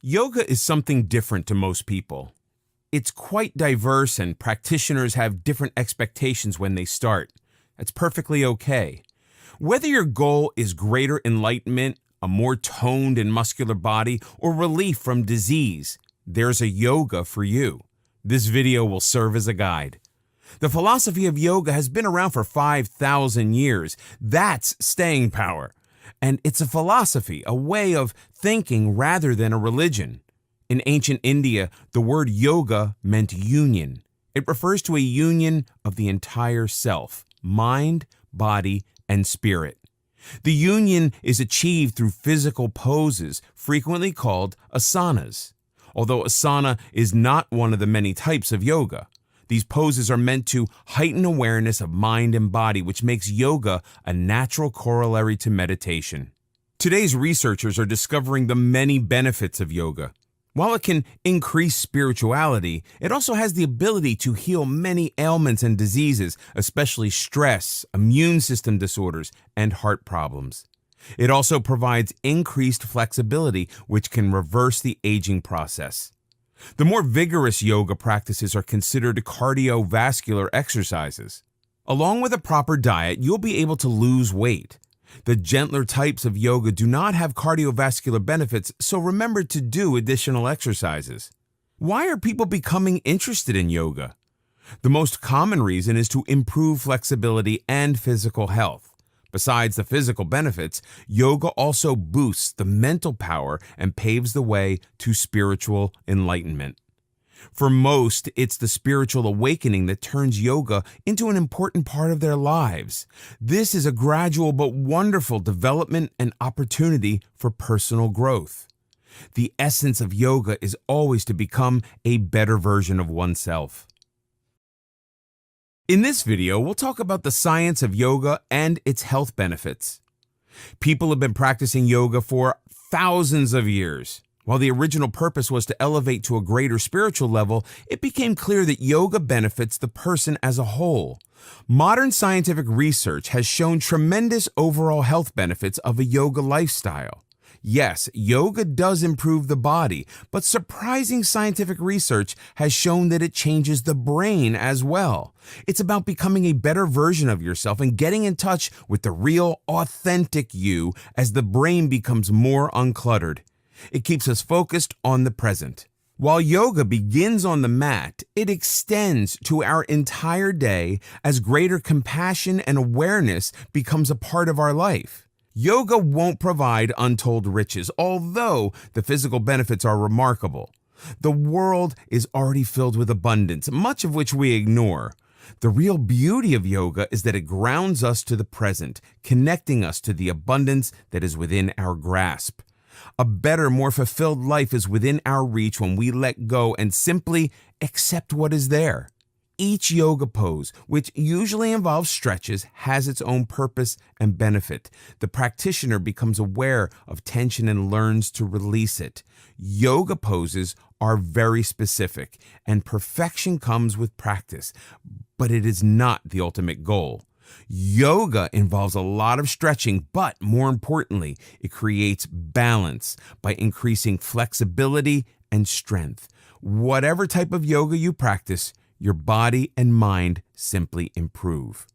Yoga is something different to most people. It's quite diverse and practitioners have different expectations when they start. That's perfectly okay. Whether your goal is greater enlightenment, a more toned and muscular body, or relief from disease, there's a yoga for you. This video will serve as a guide. The philosophy of yoga has been around for 5,000 years. That's staying power. And it's a philosophy, a way of thinking rather than a religion. In ancient India, the word yoga meant union. It refers to a union of the entire self, mind, body, and spirit. The union is achieved through physical poses, frequently called asanas. Although asana is not one of the many types of yoga, these poses are meant to heighten awareness of mind and body, which makes yoga a natural corollary to meditation. Today's researchers are discovering the many benefits of yoga. While it can increase spirituality, it also has the ability to heal many ailments and diseases, especially stress, immune system disorders, and heart problems. It also provides increased flexibility, which can reverse the aging process. The more vigorous yoga practices are considered cardiovascular exercises. Along with a proper diet, you'll be able to lose weight. The gentler types of yoga do not have cardiovascular benefits, so remember to do additional exercises. Why are people becoming interested in yoga? The most common reason is to improve flexibility and physical health. Besides the physical benefits, yoga also boosts the mental power and paves the way to spiritual enlightenment. For most, it's the spiritual awakening that turns yoga into an important part of their lives. This is a gradual but wonderful development and opportunity for personal growth. The essence of yoga is always to become a better version of oneself. In this video, we'll talk about the science of yoga and its health benefits. People have been practicing yoga for thousands of years. While the original purpose was to elevate to a greater spiritual level, it became clear that yoga benefits the person as a whole. Modern scientific research has shown tremendous overall health benefits of a yoga lifestyle. Yes, yoga does improve the body, but surprising scientific research has shown that it changes the brain as well. It's about becoming a better version of yourself and getting in touch with the real, authentic you as the brain becomes more uncluttered. It keeps us focused on the present. While yoga begins on the mat, it extends to our entire day as greater compassion and awareness becomes a part of our life. Yoga won't provide untold riches, although the physical benefits are remarkable. The world is already filled with abundance, much of which we ignore. The real beauty of yoga is that it grounds us to the present, connecting us to the abundance that is within our grasp. A better, more fulfilled life is within our reach when we let go and simply accept what is there. Each yoga pose, which usually involves stretches, has its own purpose and benefit. The practitioner becomes aware of tension and learns to release it. Yoga poses are very specific, and perfection comes with practice, but it is not the ultimate goal. Yoga involves a lot of stretching, but more importantly, it creates balance by increasing flexibility and strength. Whatever type of yoga you practice, your body and mind simply improve.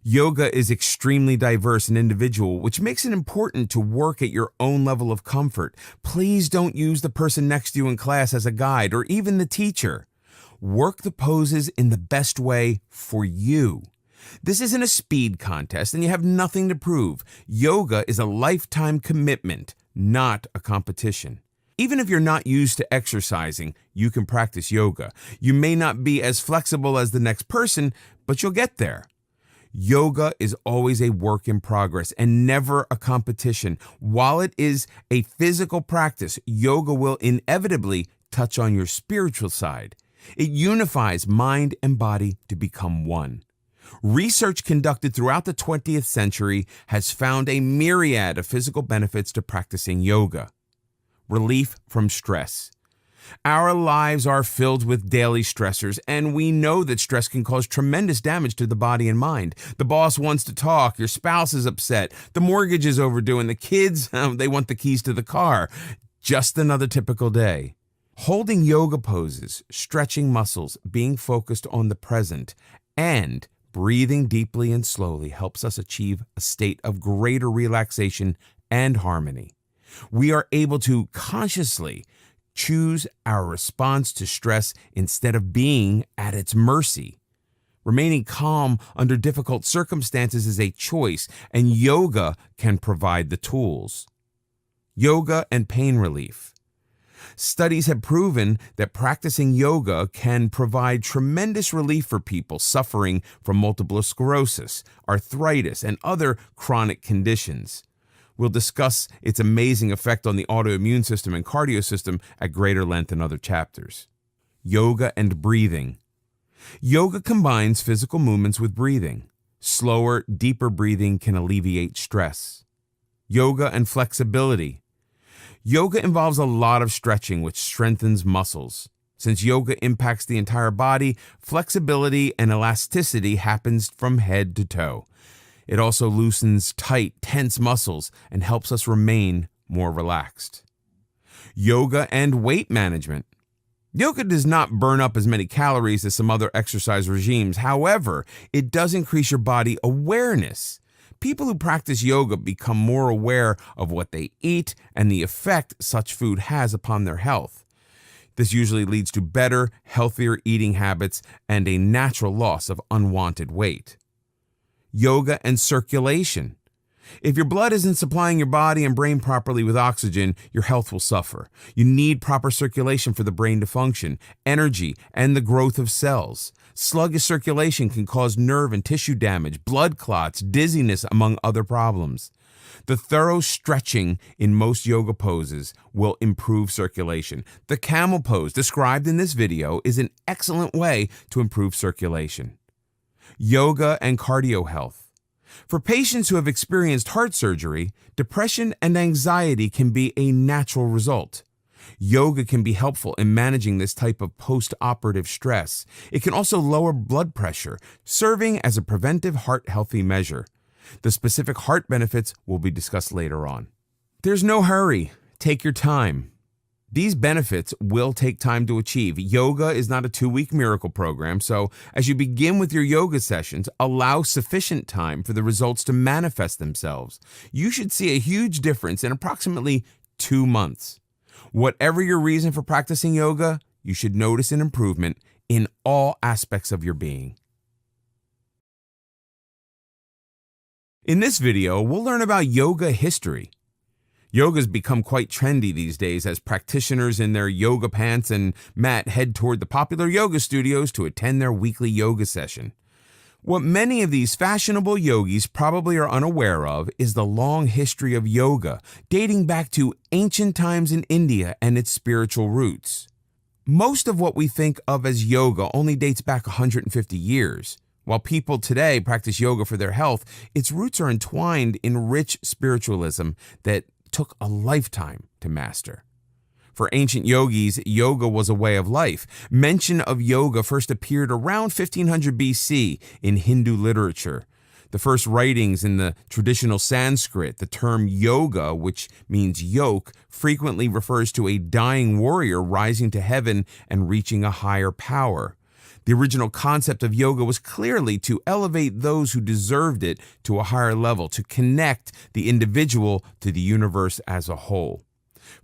Yoga is extremely diverse and individual, which makes it important to work at your own level of comfort. Please don't use the person next to you in class as a guide or even the teacher. Work the poses in the best way for you. This isn't a speed contest and you have nothing to prove. Yoga is a lifetime commitment, not a competition. Even if you're not used to exercising, you can practice yoga. You may not be as flexible as the next person, but you'll get there. Yoga is always a work in progress and never a competition. While it is a physical practice, yoga will inevitably touch on your spiritual side. It unifies mind and body to become one. Research conducted throughout the 20th century has found a myriad of physical benefits to practicing yoga. Relief from stress. Our lives are filled with daily stressors, and we know that stress can cause tremendous damage to the body and mind. The boss wants to talk, your spouse is upset, the mortgage is overdue, and the kids, they want the keys to the car. Just another typical day. Holding yoga poses, stretching muscles, being focused on the present, and breathing deeply and slowly helps us achieve a state of greater relaxation and harmony. We are able to consciously choose our response to stress instead of being at its mercy. Remaining calm under difficult circumstances is a choice, and yoga can provide the tools. Yoga and pain relief. Studies have proven that practicing yoga can provide tremendous relief for people suffering from multiple sclerosis, arthritis, and other chronic conditions. We'll discuss its amazing effect on the autoimmune system and cardio system at greater length in other chapters. Yoga and breathing. Yoga combines physical movements with breathing. Slower, deeper breathing can alleviate stress. Yoga and flexibility. Yoga involves a lot of stretching, which strengthens muscles. Since yoga impacts the entire body, flexibility and elasticity happens from head to toe. It also loosens tight, tense muscles and helps us remain more relaxed. Yoga and weight management. Yoga does not burn up as many calories as some other exercise regimes. However, it does increase your body awareness. People who practice yoga become more aware of what they eat and the effect such food has upon their health. This usually leads to better, healthier eating habits and a natural loss of unwanted weight. Yoga and circulation. If your blood isn't supplying your body and brain properly with oxygen, your health will suffer. You need proper circulation for the brain to function, energy, and the growth of cells. Sluggish circulation can cause nerve and tissue damage, blood clots, dizziness, among other problems. The thorough stretching in most yoga poses will improve circulation. The camel pose described in this video is an excellent way to improve circulation. Yoga and cardio health. For patients who have experienced heart surgery, depression and anxiety can be a natural result. Yoga can be helpful in managing this type of post-operative stress. It can also lower blood pressure, serving as a preventive heart-healthy measure. The specific heart benefits will be discussed later on. There's no hurry. Take your time. These benefits will take time to achieve. Yoga is not a 2-week miracle program, so as you begin with your yoga sessions, allow sufficient time for the results to manifest themselves. You should see a huge difference in approximately 2 months. Whatever your reason for practicing yoga, you should notice an improvement in all aspects of your being. In this video, we'll learn about yoga history. Yoga's become quite trendy these days as practitioners in their yoga pants and mat head toward the popular yoga studios to attend their weekly yoga session. What many of these fashionable yogis probably are unaware of is the long history of yoga, dating back to ancient times in India and its spiritual roots. Most of what we think of as yoga only dates back 150 years. While people today practice yoga for their health, its roots are entwined in rich spiritualism that took a lifetime to master. For ancient yogis, yoga was a way of life. Mention of yoga first appeared around 1500 BC in Hindu literature. The first writings in the traditional Sanskrit, the term yoga, which means yoke, frequently refers to a dying warrior rising to heaven and reaching a higher power. The original concept of yoga was clearly to elevate those who deserved it to a higher level, to connect the individual to the universe as a whole.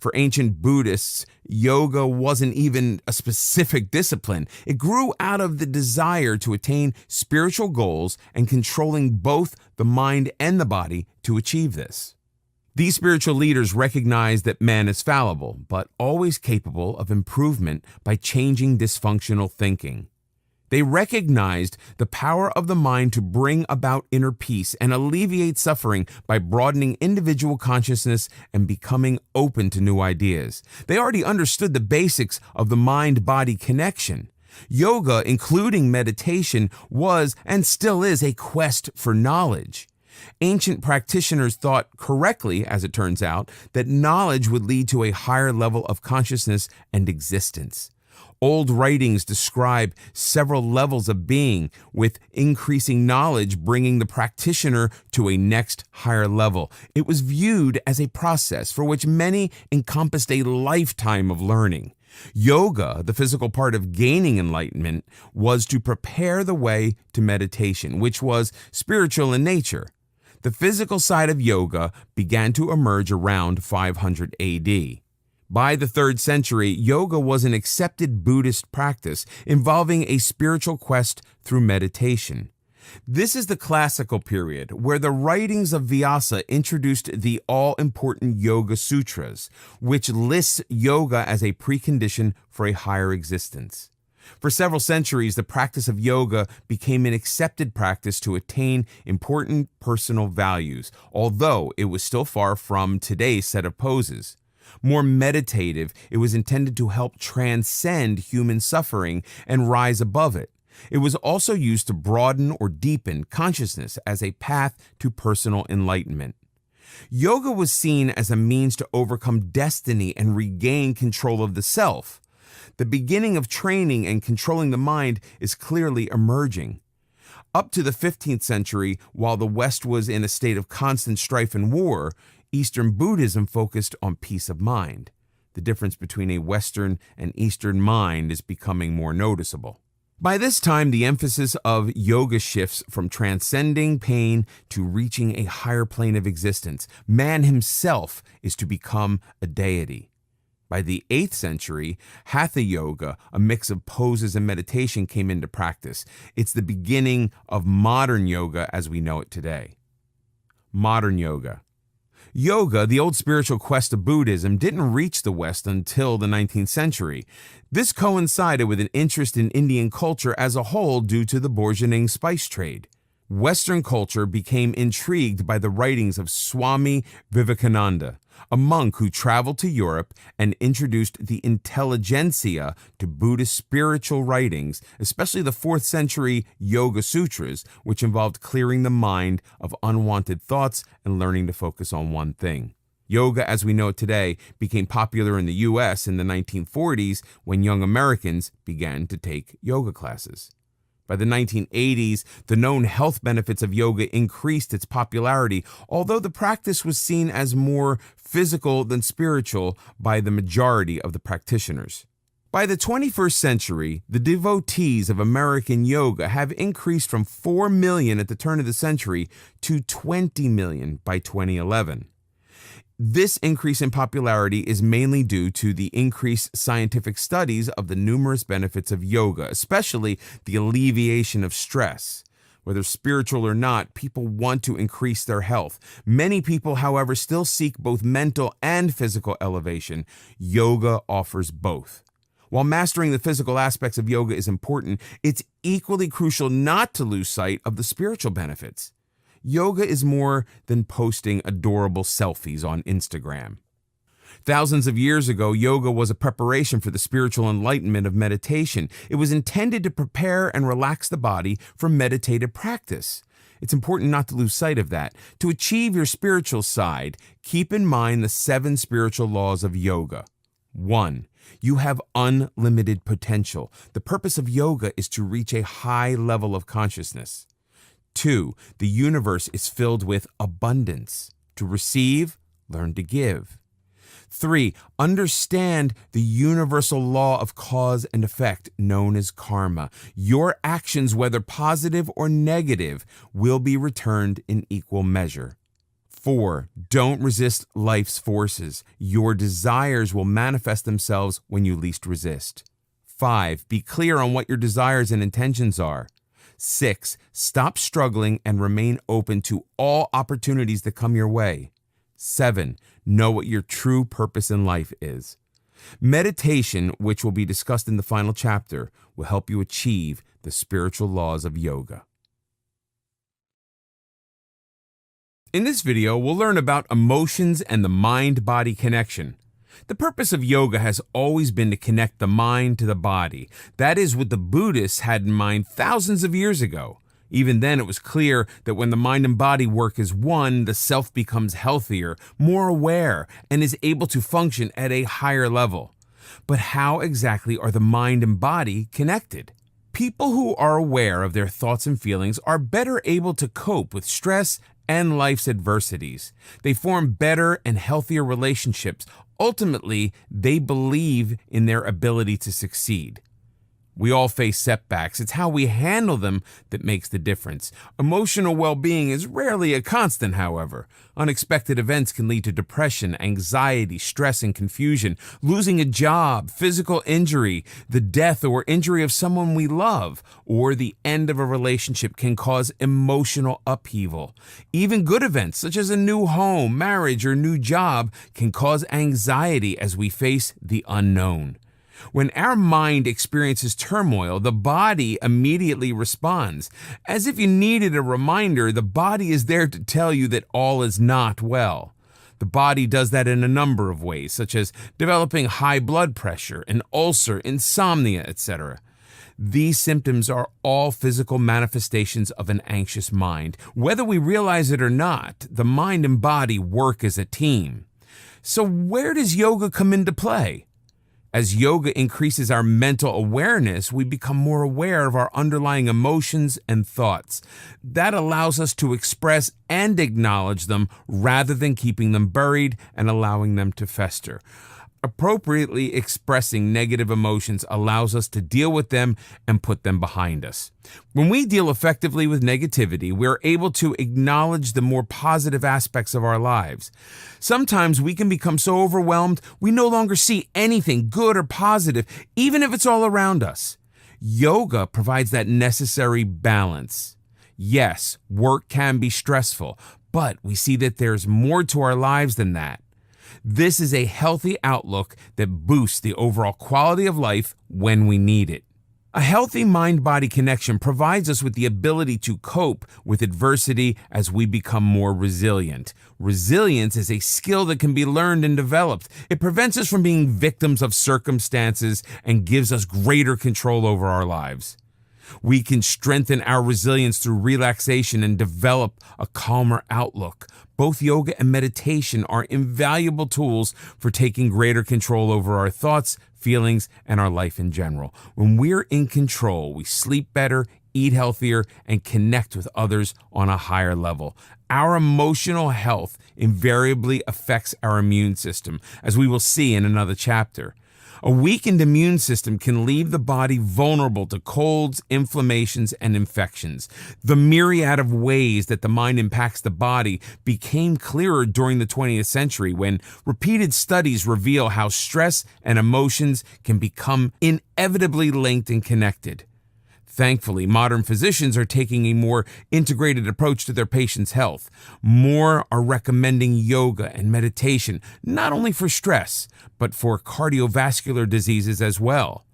For ancient Buddhists, yoga wasn't even a specific discipline. It grew out of the desire to attain spiritual goals and controlling both the mind and the body to achieve this. These spiritual leaders recognized that man is fallible, but always capable of improvement by changing dysfunctional thinking. They recognized the power of the mind to bring about inner peace and alleviate suffering by broadening individual consciousness and becoming open to new ideas. They already understood the basics of the mind-body connection. Yoga, including meditation, was and still is a quest for knowledge. Ancient practitioners thought correctly, as it turns out, that knowledge would lead to a higher level of consciousness and existence. Old writings describe several levels of being, with increasing knowledge bringing the practitioner to a next higher level. It was viewed as a process for which many encompassed a lifetime of learning. Yoga, the physical part of gaining enlightenment, was to prepare the way to meditation, which was spiritual in nature. The physical side of yoga began to emerge around 500 AD. By the 3rd century, yoga was an accepted Buddhist practice involving a spiritual quest through meditation. This is the classical period where the writings of Vyasa introduced the all-important Yoga Sutras, which lists yoga as a precondition for a higher existence. For several centuries, the practice of yoga became an accepted practice to attain important personal values, although it was still far from today's set of poses. More meditative, it was intended to help transcend human suffering and rise above it. It was also used to broaden or deepen consciousness as a path to personal enlightenment. Yoga was seen as a means to overcome destiny and regain control of the self. The beginning of training and controlling the mind is clearly emerging. Up to the 15th century, while the West was in a state of constant strife and war, Eastern Buddhism focused on peace of mind. The difference between a Western and Eastern mind is becoming more noticeable. By this time, the emphasis of yoga shifts from transcending pain to reaching a higher plane of existence. Man himself is to become a deity. By the 8th century, Hatha Yoga, a mix of poses and meditation, came into practice. It's the beginning of modern yoga as we know it today. Modern yoga. Yoga, the old spiritual quest of Buddhism, didn't reach the West until the 19th century. This coincided with an interest in Indian culture as a whole due to the burgeoning spice trade. Western culture became intrigued by the writings of Swami Vivekananda, a monk who traveled to Europe and introduced the intelligentsia to Buddhist spiritual writings, especially the 4th century Yoga Sutras, which involved clearing the mind of unwanted thoughts and learning to focus on one thing. Yoga, as we know it today, became popular in the U.S. in the 1940s when young Americans began to take yoga classes. By the 1980s, the known health benefits of yoga increased its popularity, although the practice was seen as more physical than spiritual by the majority of the practitioners. By the 21st century, the devotees of American yoga have increased from 4 million at the turn of the century to 20 million by 2011. This increase in popularity is mainly due to the increased scientific studies of the numerous benefits of yoga, especially the alleviation of stress. Whether spiritual or not, people want to increase their health. Many people, however, still seek both mental and physical elevation. Yoga offers both. While mastering the physical aspects of yoga is important, it's equally crucial not to lose sight of the spiritual benefits. Yoga is more than posting adorable selfies on Instagram. Thousands of years ago, yoga was a preparation for the spiritual enlightenment of meditation. It was intended to prepare and relax the body for meditative practice. It's important not to lose sight of that. To achieve your spiritual side, keep in mind the 7 spiritual laws of yoga. 1. You have unlimited potential. The purpose of yoga is to reach a high level of consciousness. 2. The universe is filled with abundance. To receive, learn to give. 3. Understand the universal law of cause and effect known as karma. Your actions, whether positive or negative, will be returned in equal measure. 4. Don't resist life's forces. Your desires will manifest themselves when you least resist. 5. Be clear on what your desires and intentions are. 6. Stop struggling and remain open to all opportunities that come your way. 7. Know what your true purpose in life is. Meditation, which will be discussed in the final chapter, will help you achieve the spiritual laws of yoga. In this video, we'll learn about emotions and the mind-body connection. The purpose of yoga has always been to connect the mind to the body. That is what the Buddhists had in mind thousands of years ago. Even then, it was clear that when the mind and body work as one, the self becomes healthier, more aware, and is able to function at a higher level. But how exactly are the mind and body connected? People who are aware of their thoughts and feelings are better able to cope with stress and life's adversities. They form better and healthier relationships. Ultimately, they believe in their ability to succeed. We all face setbacks. It's how we handle them that makes the difference. Emotional well-being is rarely a constant, however. Unexpected events can lead to depression, anxiety, stress, and confusion. Losing a job, physical injury, the death or injury of someone we love, or the end of a relationship can cause emotional upheaval. Even good events, such as a new home, marriage, or new job, can cause anxiety as we face the unknown. When our mind experiences turmoil, the body immediately responds. As if you needed a reminder, the body is there to tell you that all is not well. The body does that in a number of ways, such as developing high blood pressure, an ulcer, insomnia, etc. These symptoms are all physical manifestations of an anxious mind. Whether we realize it or not, the mind and body work as a team. So where does yoga come into play? As yoga increases our mental awareness, we become more aware of our underlying emotions and thoughts. That allows us to express and acknowledge them rather than keeping them buried and allowing them to fester. Appropriately expressing negative emotions allows us to deal with them and put them behind us. When we deal effectively with negativity, we're able to acknowledge the more positive aspects of our lives. Sometimes we can become so overwhelmed we no longer see anything good or positive, even if it's all around us. Yoga provides that necessary balance. Yes, work can be stressful, but we see that there's more to our lives than that. This is a healthy outlook that boosts the overall quality of life when we need it. A healthy mind-body connection provides us with the ability to cope with adversity as we become more resilient. Resilience is a skill that can be learned and developed. It prevents us from being victims of circumstances and gives us greater control over our lives. We can strengthen our resilience through relaxation and develop a calmer outlook. Both yoga and meditation are invaluable tools for taking greater control over our thoughts, feelings, and our life in general. When we're in control, we sleep better, eat healthier, and connect with others on a higher level. Our emotional health invariably affects our immune system, as we will see in another chapter. A weakened immune system can leave the body vulnerable to colds, inflammations, and infections. The myriad of ways that the mind impacts the body became clearer during the 20th century when repeated studies reveal how stress and emotions can become inevitably linked and connected. Thankfully, modern physicians are taking a more integrated approach to their patients' health. More are recommending yoga and meditation, not only for stress, but for cardiovascular diseases as well.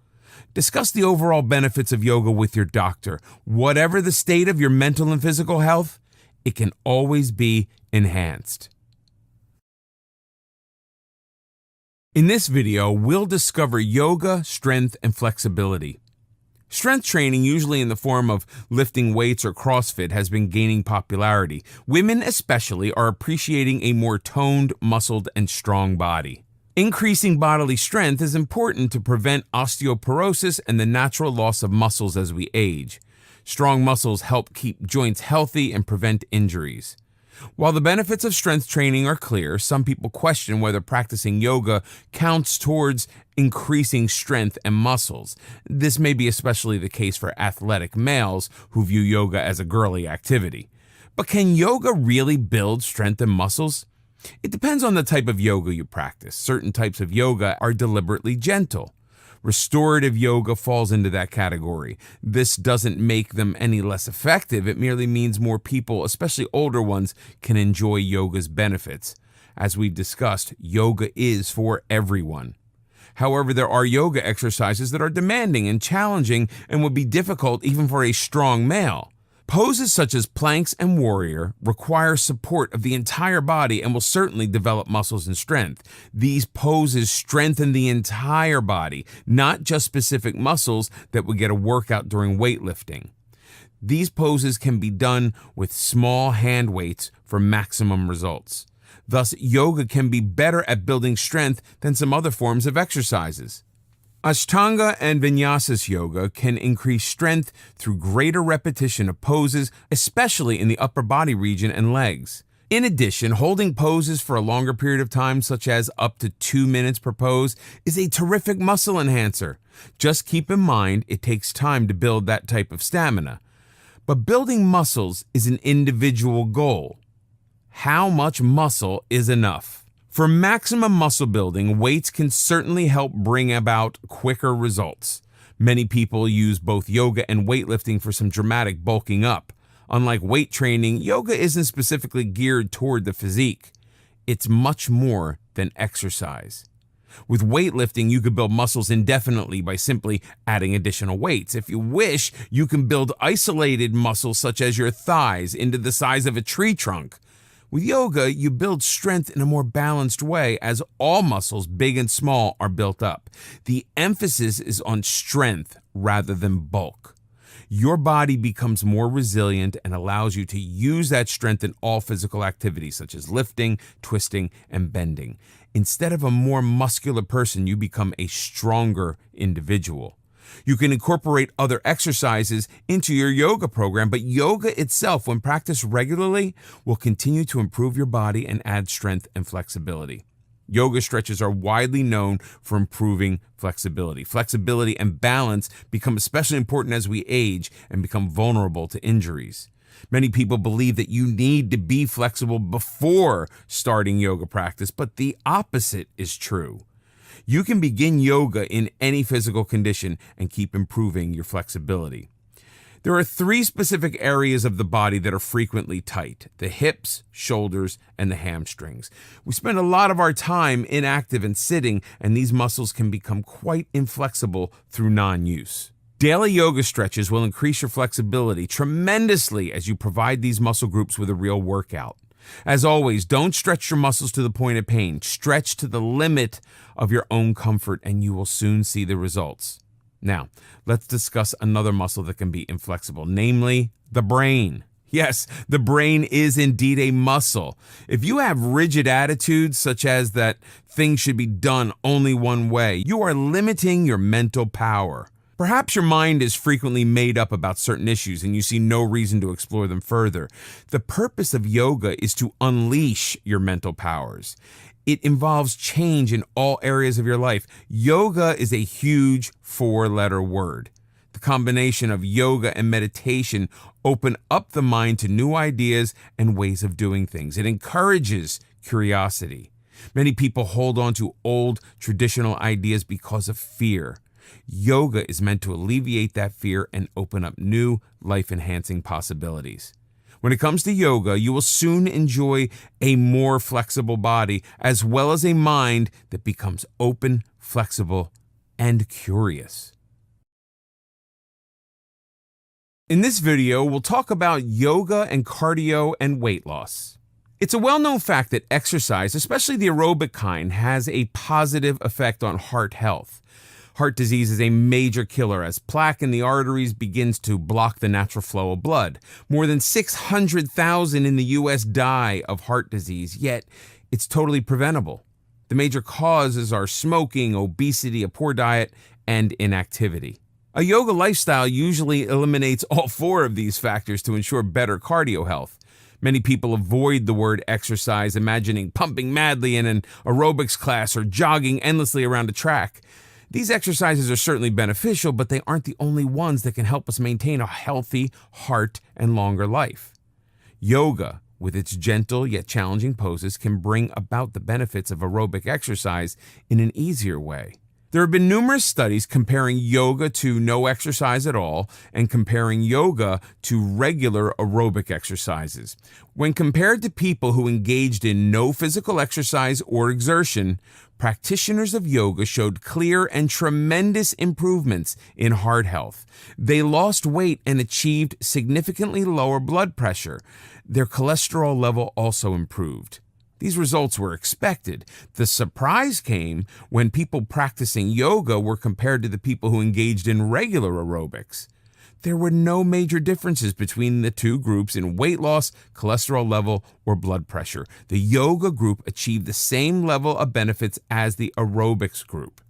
Discuss the overall benefits of yoga with your doctor. Whatever the state of your mental and physical health, it can always be enhanced. In this video, we'll discover yoga, strength, and flexibility. Strength training, usually in the form of lifting weights or CrossFit, has been gaining popularity. Women especially are appreciating a more toned, muscled, and strong body. Increasing bodily strength is important to prevent osteoporosis and the natural loss of muscles as we age. Strong muscles help keep joints healthy and prevent injuries. While the benefits of strength training are clear, some people question whether practicing yoga counts towards increasing strength and muscles. This may be especially the case for athletic males who view yoga as a girly activity. But can yoga really build strength and muscles? It depends on the type of yoga you practice. Certain types of yoga are deliberately gentle. Restorative yoga falls into that category. This doesn't make them any less effective. It merely means more people, especially older ones, can enjoy yoga's benefits. As we've discussed, yoga is for everyone. However, there are yoga exercises that are demanding and challenging and would be difficult even for a strong male. Poses such as planks and warrior require support of the entire body and will certainly develop muscles and strength. These poses strengthen the entire body, not just specific muscles that would get a workout during weightlifting. These poses can be done with small hand weights for maximum results. Thus, yoga can be better at building strength than some other forms of exercises. Ashtanga and Vinyasa yoga can increase strength through greater repetition of poses, especially in the upper body region and legs. In addition, holding poses for a longer period of time, such as up to 2 minutes per pose, is a terrific muscle enhancer. Just keep in mind it takes time to build that type of stamina. But building muscles is an individual goal. How much muscle is enough? For maximum muscle building, weights can certainly help bring about quicker results. Many people use both yoga and weightlifting for some dramatic bulking up. Unlike weight training, yoga isn't specifically geared toward the physique. It's much more than exercise. With weightlifting, you could build muscles indefinitely by simply adding additional weights. If you wish, you can build isolated muscles such as your thighs into the size of a tree trunk. With yoga, you build strength in a more balanced way as all muscles, big and small, are built up. The emphasis is on strength rather than bulk. Your body becomes more resilient and allows you to use that strength in all physical activities such as lifting, twisting, and bending. Instead of a more muscular person, you become a stronger individual. You can incorporate other exercises into your yoga program, but yoga itself, when practiced regularly, will continue to improve your body and add strength and flexibility. Yoga stretches are widely known for improving flexibility. Flexibility and balance become especially important as we age and become vulnerable to injuries. Many people believe that you need to be flexible before starting yoga practice, but the opposite is true. You can begin yoga in any physical condition and keep improving your flexibility. There are 3 specific areas of the body that are frequently tight: the hips, shoulders, and the hamstrings. We spend a lot of our time inactive and sitting, and these muscles can become quite inflexible through non-use. Daily yoga stretches will increase your flexibility tremendously as you provide these muscle groups with a real workout. As always, don't stretch your muscles to the point of pain. Stretch to the limit of your own comfort, and you will soon see the results. Now, let's discuss another muscle that can be inflexible, namely the brain. Yes, the brain is indeed a muscle. If you have rigid attitudes, such as that things should be done only one way, you are limiting your mental power. Perhaps your mind is frequently made up about certain issues and you see no reason to explore them further. The purpose of yoga is to unleash your mental powers. It involves change in all areas of your life. Yoga is a huge 4-letter word. The combination of yoga and meditation open up the mind to new ideas and ways of doing things. It encourages curiosity. Many people hold on to old traditional ideas because of fear. Yoga is meant to alleviate that fear and open up new life-enhancing possibilities. When it comes to yoga, you will soon enjoy a more flexible body as well as a mind that becomes open, flexible, and curious. In this video, we'll talk about yoga and cardio and weight loss. It's a well-known fact that exercise, especially the aerobic kind, has a positive effect on heart health. Heart disease is a major killer as plaque in the arteries begins to block the natural flow of blood. More than 600,000 in the U.S. die of heart disease, yet it's totally preventable. The major causes are smoking, obesity, a poor diet, and inactivity. A yoga lifestyle usually eliminates all 4 of these factors to ensure better cardio health. Many people avoid the word exercise, imagining pumping madly in an aerobics class or jogging endlessly around a track. These exercises are certainly beneficial, but they aren't the only ones that can help us maintain a healthy heart and longer life. Yoga, with its gentle yet challenging poses, can bring about the benefits of aerobic exercise in an easier way. There have been numerous studies comparing yoga to no exercise at all and comparing yoga to regular aerobic exercises. When compared to people who engaged in no physical exercise or exertion, practitioners of yoga showed clear and tremendous improvements in heart health. They lost weight and achieved significantly lower blood pressure. Their cholesterol level also improved. These results were expected. The surprise came when people practicing yoga were compared to the people who engaged in regular aerobics. There were no major differences between the two groups in weight loss, cholesterol level, or blood pressure. The yoga group achieved the same level of benefits as the aerobics group.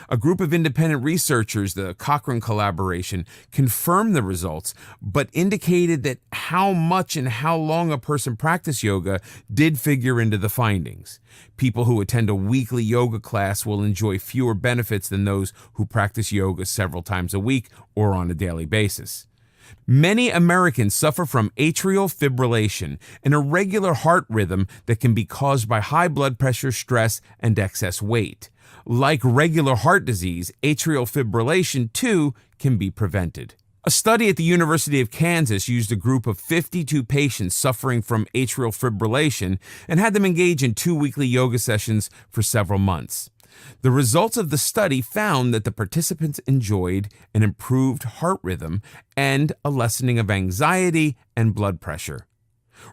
A group of independent researchers, the Cochrane collaboration, confirmed the results, but indicated that how much and how long a person practiced yoga did figure into the findings. People who attend a weekly yoga class will enjoy fewer benefits than those who practice yoga several times a week or on a daily basis. Many Americans suffer from atrial fibrillation, an irregular heart rhythm that can be caused by high blood pressure, stress, and excess weight. Like regular heart disease, atrial fibrillation, too, can be prevented. A study at the University of Kansas used a group of 52 patients suffering from atrial fibrillation and had them engage in 2 weekly yoga sessions for several months. The results of the study found that the participants enjoyed an improved heart rhythm and a lessening of anxiety and blood pressure.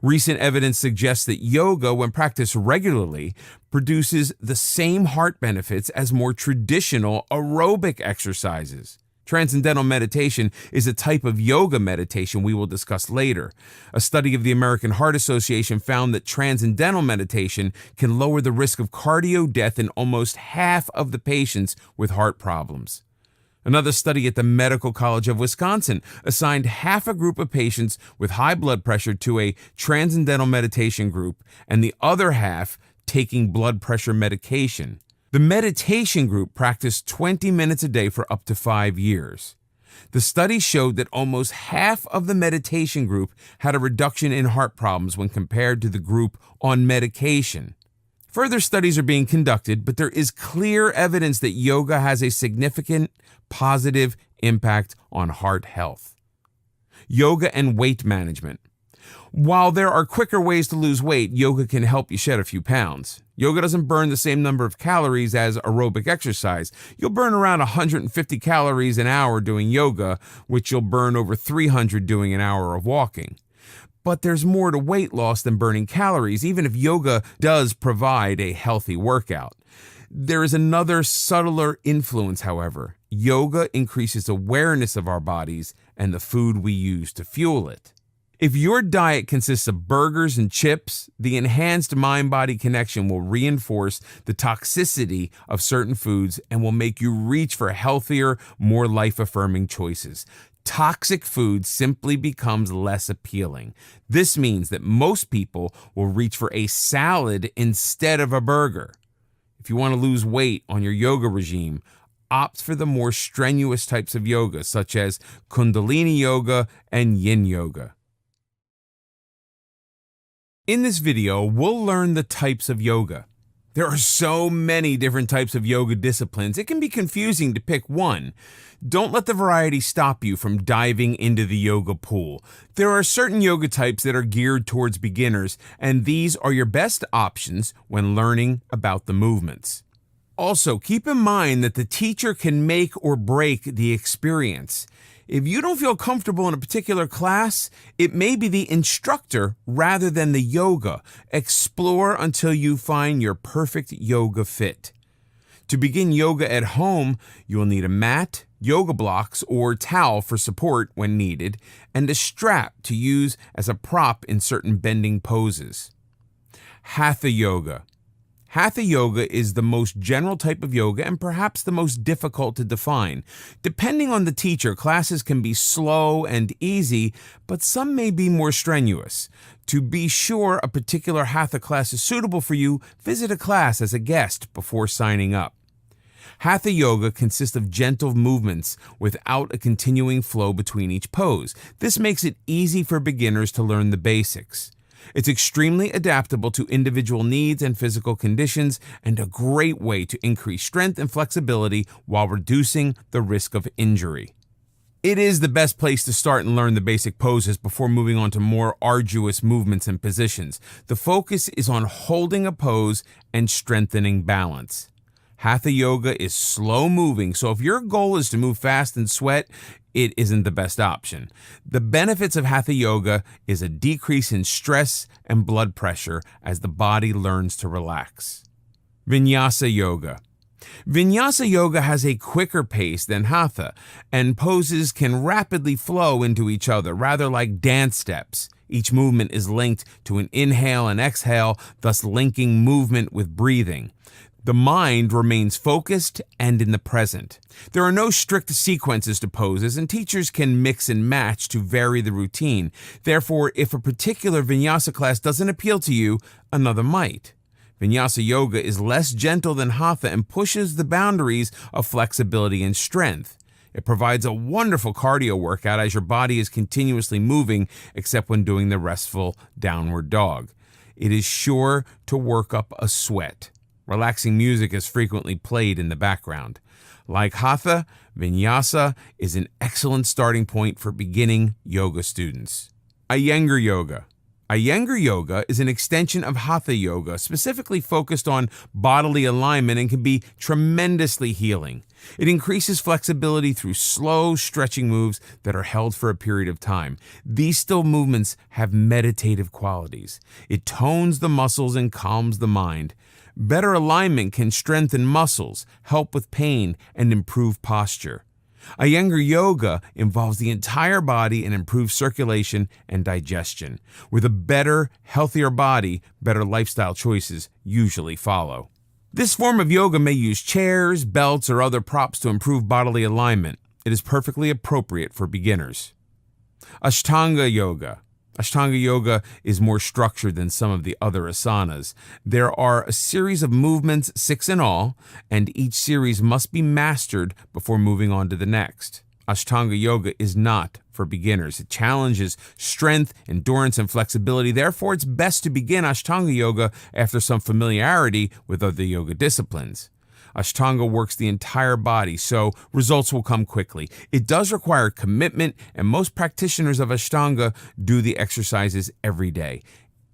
Recent evidence suggests that yoga, when practiced regularly, produces the same heart benefits as more traditional aerobic exercises. Transcendental meditation is a type of yoga meditation we will discuss later. A study of the American Heart Association found that transcendental meditation can lower the risk of cardio death in almost half of the patients with heart problems. Another study at the Medical College of Wisconsin assigned half a group of patients with high blood pressure to a transcendental meditation group and the other half taking blood pressure medication. The meditation group practiced 20 minutes a day for up to 5 years. The study showed that almost half of the meditation group had a reduction in heart problems when compared to the group on medication. Further studies are being conducted, but there is clear evidence that yoga has a significant positive impact on heart health. Yoga and weight management. While there are quicker ways to lose weight, yoga can help you shed a few pounds. Yoga doesn't burn the same number of calories as aerobic exercise. You'll burn around 150 calories an hour doing yoga, which you'll burn over 300 doing an hour of walking. But there's more to weight loss than burning calories, even if yoga does provide a healthy workout. There is another subtler influence, however. Yoga increases awareness of our bodies and the food we use to fuel it. If your diet consists of burgers and chips, the enhanced mind-body connection will reinforce the toxicity of certain foods and will make you reach for healthier, more life-affirming choices. Toxic food simply becomes less appealing. This means that most people will reach for a salad instead of a burger. If you want to lose weight on your yoga regime, opt for the more strenuous types of yoga, such as Kundalini yoga and Yin yoga. In this video, we'll learn the types of yoga. There are so many different types of yoga disciplines, it can be confusing to pick one. Don't let the variety stop you from diving into the yoga pool. There are certain yoga types that are geared towards beginners, and these are your best options when learning about the movements. Also, keep in mind that the teacher can make or break the experience. If you don't feel comfortable in a particular class, it may be the instructor rather than the yoga. Explore until you find your perfect yoga fit. To begin yoga at home, you will need a mat, yoga blocks, or towel for support when needed, and a strap to use as a prop in certain bending poses. Hatha yoga. Hatha yoga is the most general type of yoga and perhaps the most difficult to define. Depending on the teacher, classes can be slow and easy, but some may be more strenuous. To be sure a particular Hatha class is suitable for you, visit a class as a guest before signing up. Hatha yoga consists of gentle movements without a continuing flow between each pose. This makes it easy for beginners to learn the basics. It's extremely adaptable to individual needs and physical conditions, and a great way to increase strength and flexibility while reducing the risk of injury. It is the best place to start and learn the basic poses before moving on to more arduous movements and positions. The focus is on holding a pose and strengthening balance. Hatha yoga is slow moving, so if your goal is to move fast and sweat, it isn't the best option. The benefits of Hatha yoga is a decrease in stress and blood pressure as the body learns to relax. Vinyasa yoga. Vinyasa yoga has a quicker pace than hatha, and poses can rapidly flow into each other, rather like dance steps. Each movement is linked to an inhale and exhale, thus linking movement with breathing. The mind remains focused and in the present. There are no strict sequences to poses, and teachers can mix and match to vary the routine. Therefore, if a particular vinyasa class doesn't appeal to you, another might. Vinyasa yoga is less gentle than hatha and pushes the boundaries of flexibility and strength. It provides a wonderful cardio workout as your body is continuously moving, except when doing the restful downward dog. It is sure to work up a sweat. Relaxing music is frequently played in the background. Like hatha, vinyasa is an excellent starting point for beginning yoga students. Iyengar yoga. Iyengar yoga is an extension of hatha yoga, specifically focused on bodily alignment, and can be tremendously healing. It increases flexibility through slow stretching moves that are held for a period of time. These still movements have meditative qualities. It tones the muscles and calms the mind. Better alignment can strengthen muscles, help with pain, and improve posture. Iyengar yoga involves the entire body and improves circulation and digestion. With a better, healthier body, better lifestyle choices usually follow. This form of yoga may use chairs, belts, or other props to improve bodily alignment. It is perfectly appropriate for beginners. Ashtanga yoga. Ashtanga yoga is more structured than some of the other asanas. There are a series of movements, 6 in all, and each series must be mastered before moving on to the next. Ashtanga yoga is not for beginners. It challenges strength, endurance, and flexibility. Therefore, it's best to begin Ashtanga yoga after some familiarity with other yoga disciplines. Ashtanga works the entire body, so results will come quickly. It does require commitment, and most practitioners of Ashtanga do the exercises every day.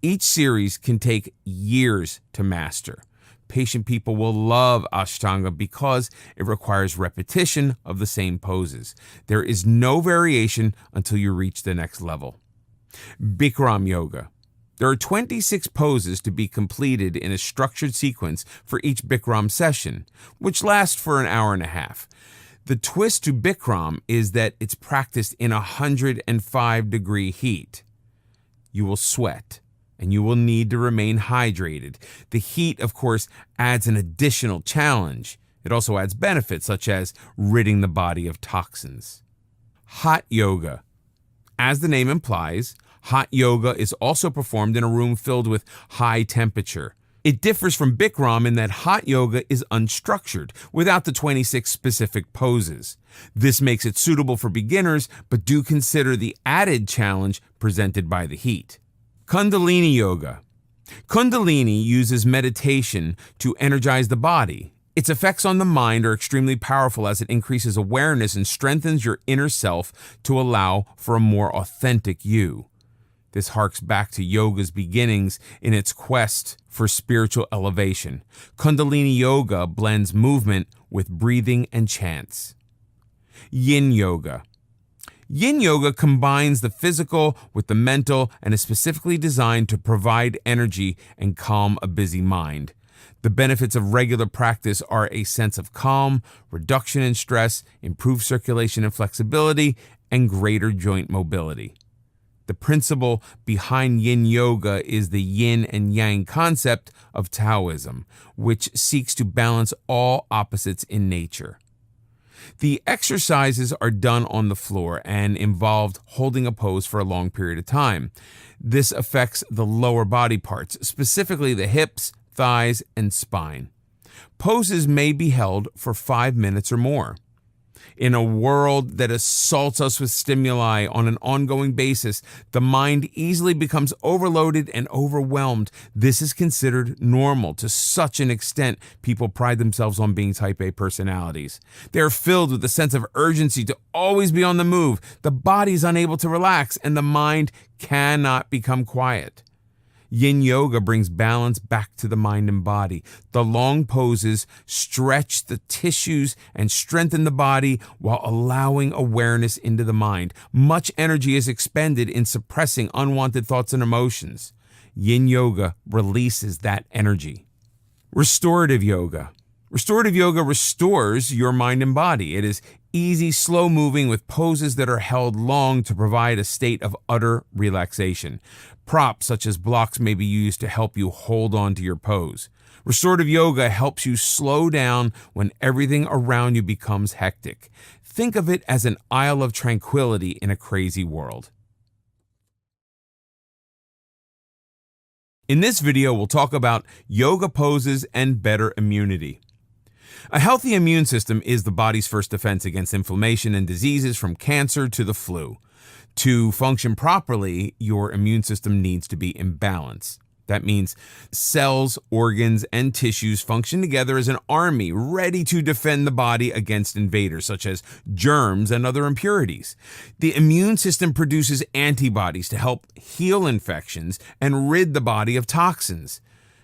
Each series can take years to master. Patient people will love Ashtanga because it requires repetition of the same poses. There is no variation until you reach the next level. Bikram yoga. There are 26 poses to be completed in a structured sequence for each Bikram session, which lasts for an hour and a half. The twist to Bikram is that it's practiced in 105-degree heat. You will sweat, and you will need to remain hydrated. The heat, of course, adds an additional challenge. It also adds benefits, such as ridding the body of toxins. Hot yoga. As the name implies, hot yoga is also performed in a room filled with high temperature. It differs from Bikram in that hot yoga is unstructured, without the 26 specific poses. This makes it suitable for beginners, but do consider the added challenge presented by the heat. Kundalini yoga. Kundalini uses meditation to energize the body. Its effects on the mind are extremely powerful as it increases awareness and strengthens your inner self to allow for a more authentic you. This harks back to yoga's beginnings in its quest for spiritual elevation. Kundalini yoga blends movement with breathing and chants. Yin yoga. Yin yoga combines the physical with the mental and is specifically designed to provide energy and calm a busy mind. The benefits of regular practice are a sense of calm, reduction in stress, improved circulation and flexibility, and greater joint mobility. The principle behind yin yoga is the yin and yang concept of Taoism, which seeks to balance all opposites in nature. The exercises are done on the floor and involved holding a pose for a long period of time. This affects the lower body parts, specifically the hips, thighs, and spine. Poses may be held for 5 minutes or more. In a world that assaults us with stimuli on an ongoing basis, the mind easily becomes overloaded and overwhelmed. This is considered normal. To such an extent, people pride themselves on being type A personalities. They are filled with a sense of urgency to always be on the move. The body is unable to relax, and the mind cannot become quiet. Yin yoga brings balance back to the mind and body. The long poses stretch the tissues and strengthen the body while allowing awareness into the mind. Much energy is expended in suppressing unwanted thoughts and emotions. Yin yoga releases that energy. Restorative yoga. Restorative yoga restores your mind and body. It is easy, slow moving with poses that are held long to provide a state of utter relaxation. Props such as blocks may be used to help you hold on to your pose. Restorative yoga helps you slow down when everything around you becomes hectic. Think of it as an isle of tranquility in a crazy world. In this video, we'll talk about yoga poses and better immunity. A healthy immune system is the body's first defense against inflammation and diseases from cancer to the flu. To function properly, your immune system needs to be in balance. That means cells, organs, and tissues function together as an army ready to defend the body against invaders such as germs and other impurities. The immune system produces antibodies to help heal infections and rid the body of toxins.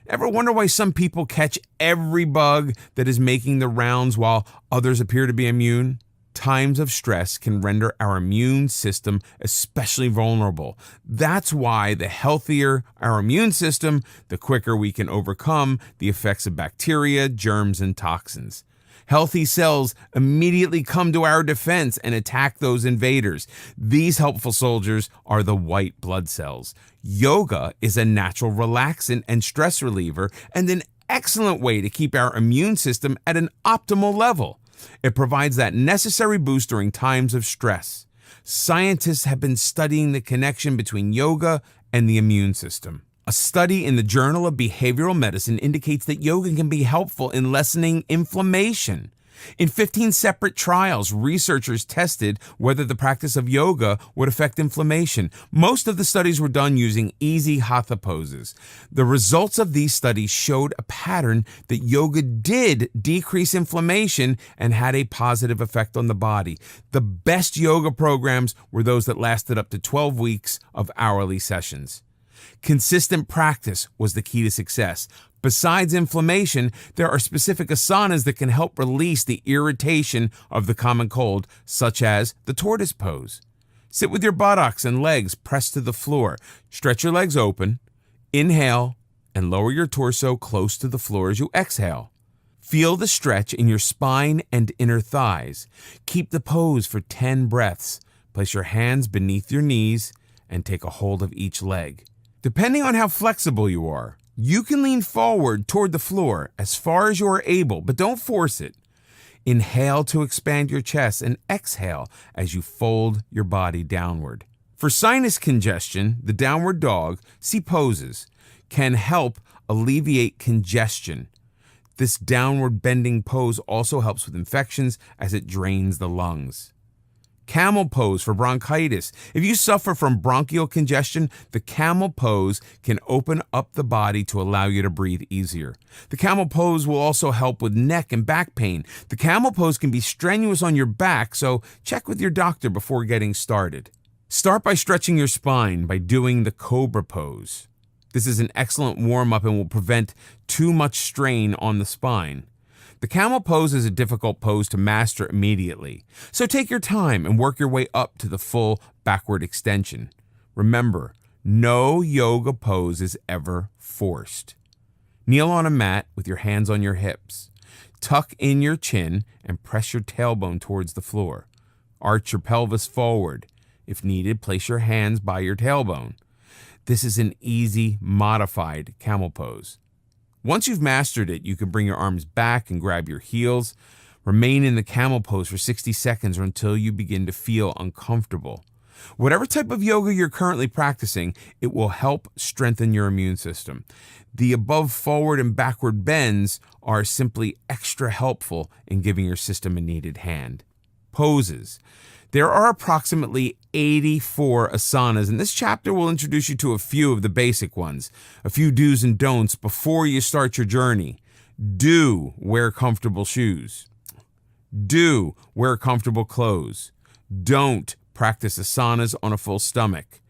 Ever wonder why some people catch every bug that is making the rounds while others appear to be immune? Times of stress can render our immune system especially vulnerable. That's why the healthier our immune system, the quicker we can overcome the effects of bacteria, germs, and toxins. Healthy cells immediately come to our defense and attack those invaders. These helpful soldiers are the white blood cells. Yoga is a natural relaxant and stress reliever and an excellent way to keep our immune system at an optimal level. It provides that necessary boost during times of stress. Scientists have been studying the connection between yoga and the immune system. A study in the Journal of Behavioral Medicine indicates that yoga can be helpful in lessening inflammation. In 15 separate trials, researchers tested whether the practice of yoga would affect inflammation. Most of the studies were done using easy hatha poses. The results of these studies showed a pattern that yoga did decrease inflammation and had a positive effect on the body. The best yoga programs were those that lasted up to 12 weeks of hourly sessions. Consistent practice was the key to success. Besides inflammation, there are specific asanas that can help release the irritation of the common cold, such as the tortoise pose. Sit with your buttocks and legs pressed to the floor. Stretch your legs open. Inhale and lower your torso close to the floor as you exhale. Feel the stretch in your spine and inner thighs. Keep the pose for 10 breaths. Place your hands beneath your knees and take a hold of each leg. Depending on how flexible you are, you can lean forward toward the floor as far as you are able, but don't force it. Inhale to expand your chest and exhale as you fold your body downward. For sinus congestion, the downward dog, see poses, can help alleviate congestion. This downward bending pose also helps with infections as it drains the lungs. Camel pose for bronchitis. If you suffer from bronchial congestion, the camel pose can open up the body to allow you to breathe easier. The camel pose will also help with neck and back pain. The camel pose can be strenuous on your back, so check with your doctor before getting started. Start by stretching your spine by doing the cobra pose. This is an excellent warm-up and will prevent too much strain on the spine. The camel pose is a difficult pose to master immediately, so take your time and work your way up to the full backward extension. Remember, no yoga pose is ever forced. Kneel on a mat with your hands on your hips. Tuck in your chin and press your tailbone towards the floor. Arch your pelvis forward. If needed, place your hands by your tailbone. This is an easy, modified camel pose. Once you've mastered it, you can bring your arms back and grab your heels. Remain in the camel pose for 60 seconds or until you begin to feel uncomfortable. Whatever type of yoga you're currently practicing, it will help strengthen your immune system. The above forward and backward bends are simply extra helpful in giving your system a needed hand. Poses. There are approximately 84 asanas, and this chapter will introduce you to a few of the basic ones, a few do's and don'ts before you start your journey. Do wear comfortable shoes. Do wear comfortable clothes. Don't practice asanas on a full stomach.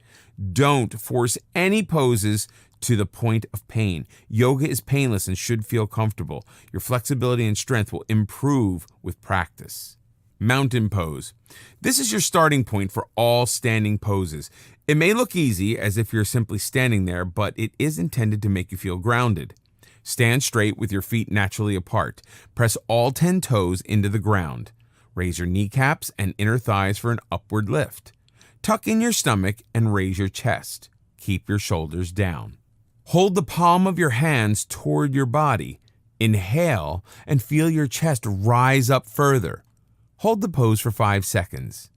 Don't force any poses to the point of pain. Yoga is painless and should feel comfortable. Your flexibility and strength will improve with practice. Mountain pose. This is your starting point for all standing poses. It may look easy, as if you're simply standing there, but it is intended to make you feel grounded. Stand straight with your feet naturally apart. Press all 10 toes into the ground. Raise your kneecaps and inner thighs for an upward lift. Tuck in your stomach and raise your chest. Keep your shoulders down. Hold the palm of your hands toward your body. Inhale and feel your chest rise up further. Hold the pose for 5 seconds.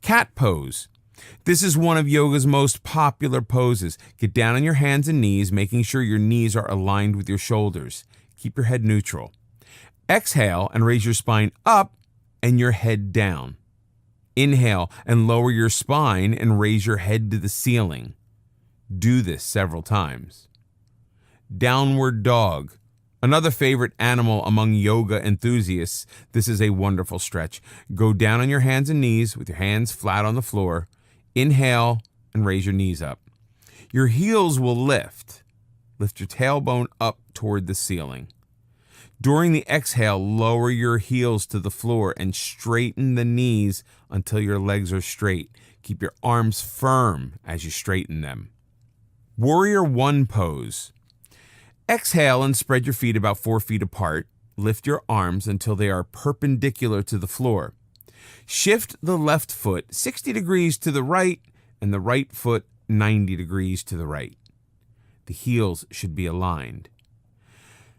Cat pose. This is one of yoga's most popular poses. Get down on your hands and knees, making sure your knees are aligned with your shoulders. Keep your head neutral. Exhale and raise your spine up and your head down. Inhale and lower your spine and raise your head to the ceiling. Do this several times. Downward dog. Another favorite animal among yoga enthusiasts. This is a wonderful stretch. Go down on your hands and knees with your hands flat on the floor. Inhale and raise your knees up. Your heels will lift. Lift your tailbone up toward the ceiling. During the exhale, lower your heels to the floor and straighten the knees until your legs are straight. Keep your arms firm as you straighten them. Warrior One pose. Exhale and spread your feet about 4 feet apart. Lift your arms until they are perpendicular to the floor. Shift the left foot 60 degrees to the right and the right foot 90 degrees to the right. The heels should be aligned.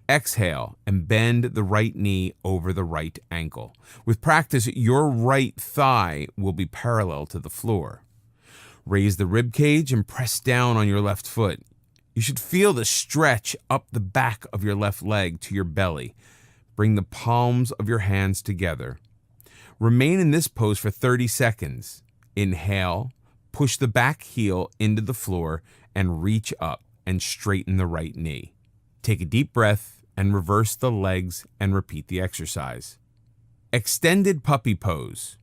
Exhale and bend the right knee over the right ankle. With practice, your right thigh will be parallel to the floor. Raise the rib cage and press down on your left foot. You should feel the stretch up the back of your left leg to your belly. Bring the palms of your hands together. Remain in this pose for 30 seconds. Inhale, push the back heel into the floor and reach up and straighten the right knee. Take a deep breath and reverse the legs and repeat the exercise. Extended puppy pose.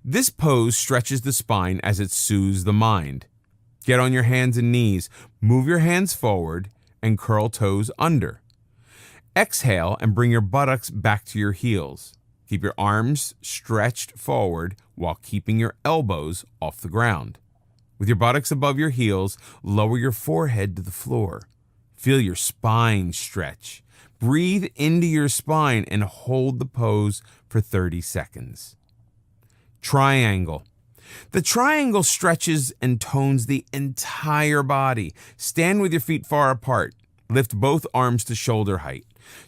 This pose stretches the spine as it soothes the mind. Get on your hands and knees, move your hands forward, and curl toes under. Exhale and bring your buttocks back to your heels. Keep your arms stretched forward while keeping your elbows off the ground. With your buttocks above your heels, lower your forehead to the floor. Feel your spine stretch. Breathe into your spine and hold the pose for 30 seconds. Triangle. The triangle stretches and tones the entire body. Stand with your feet far apart. Lift both arms to shoulder height.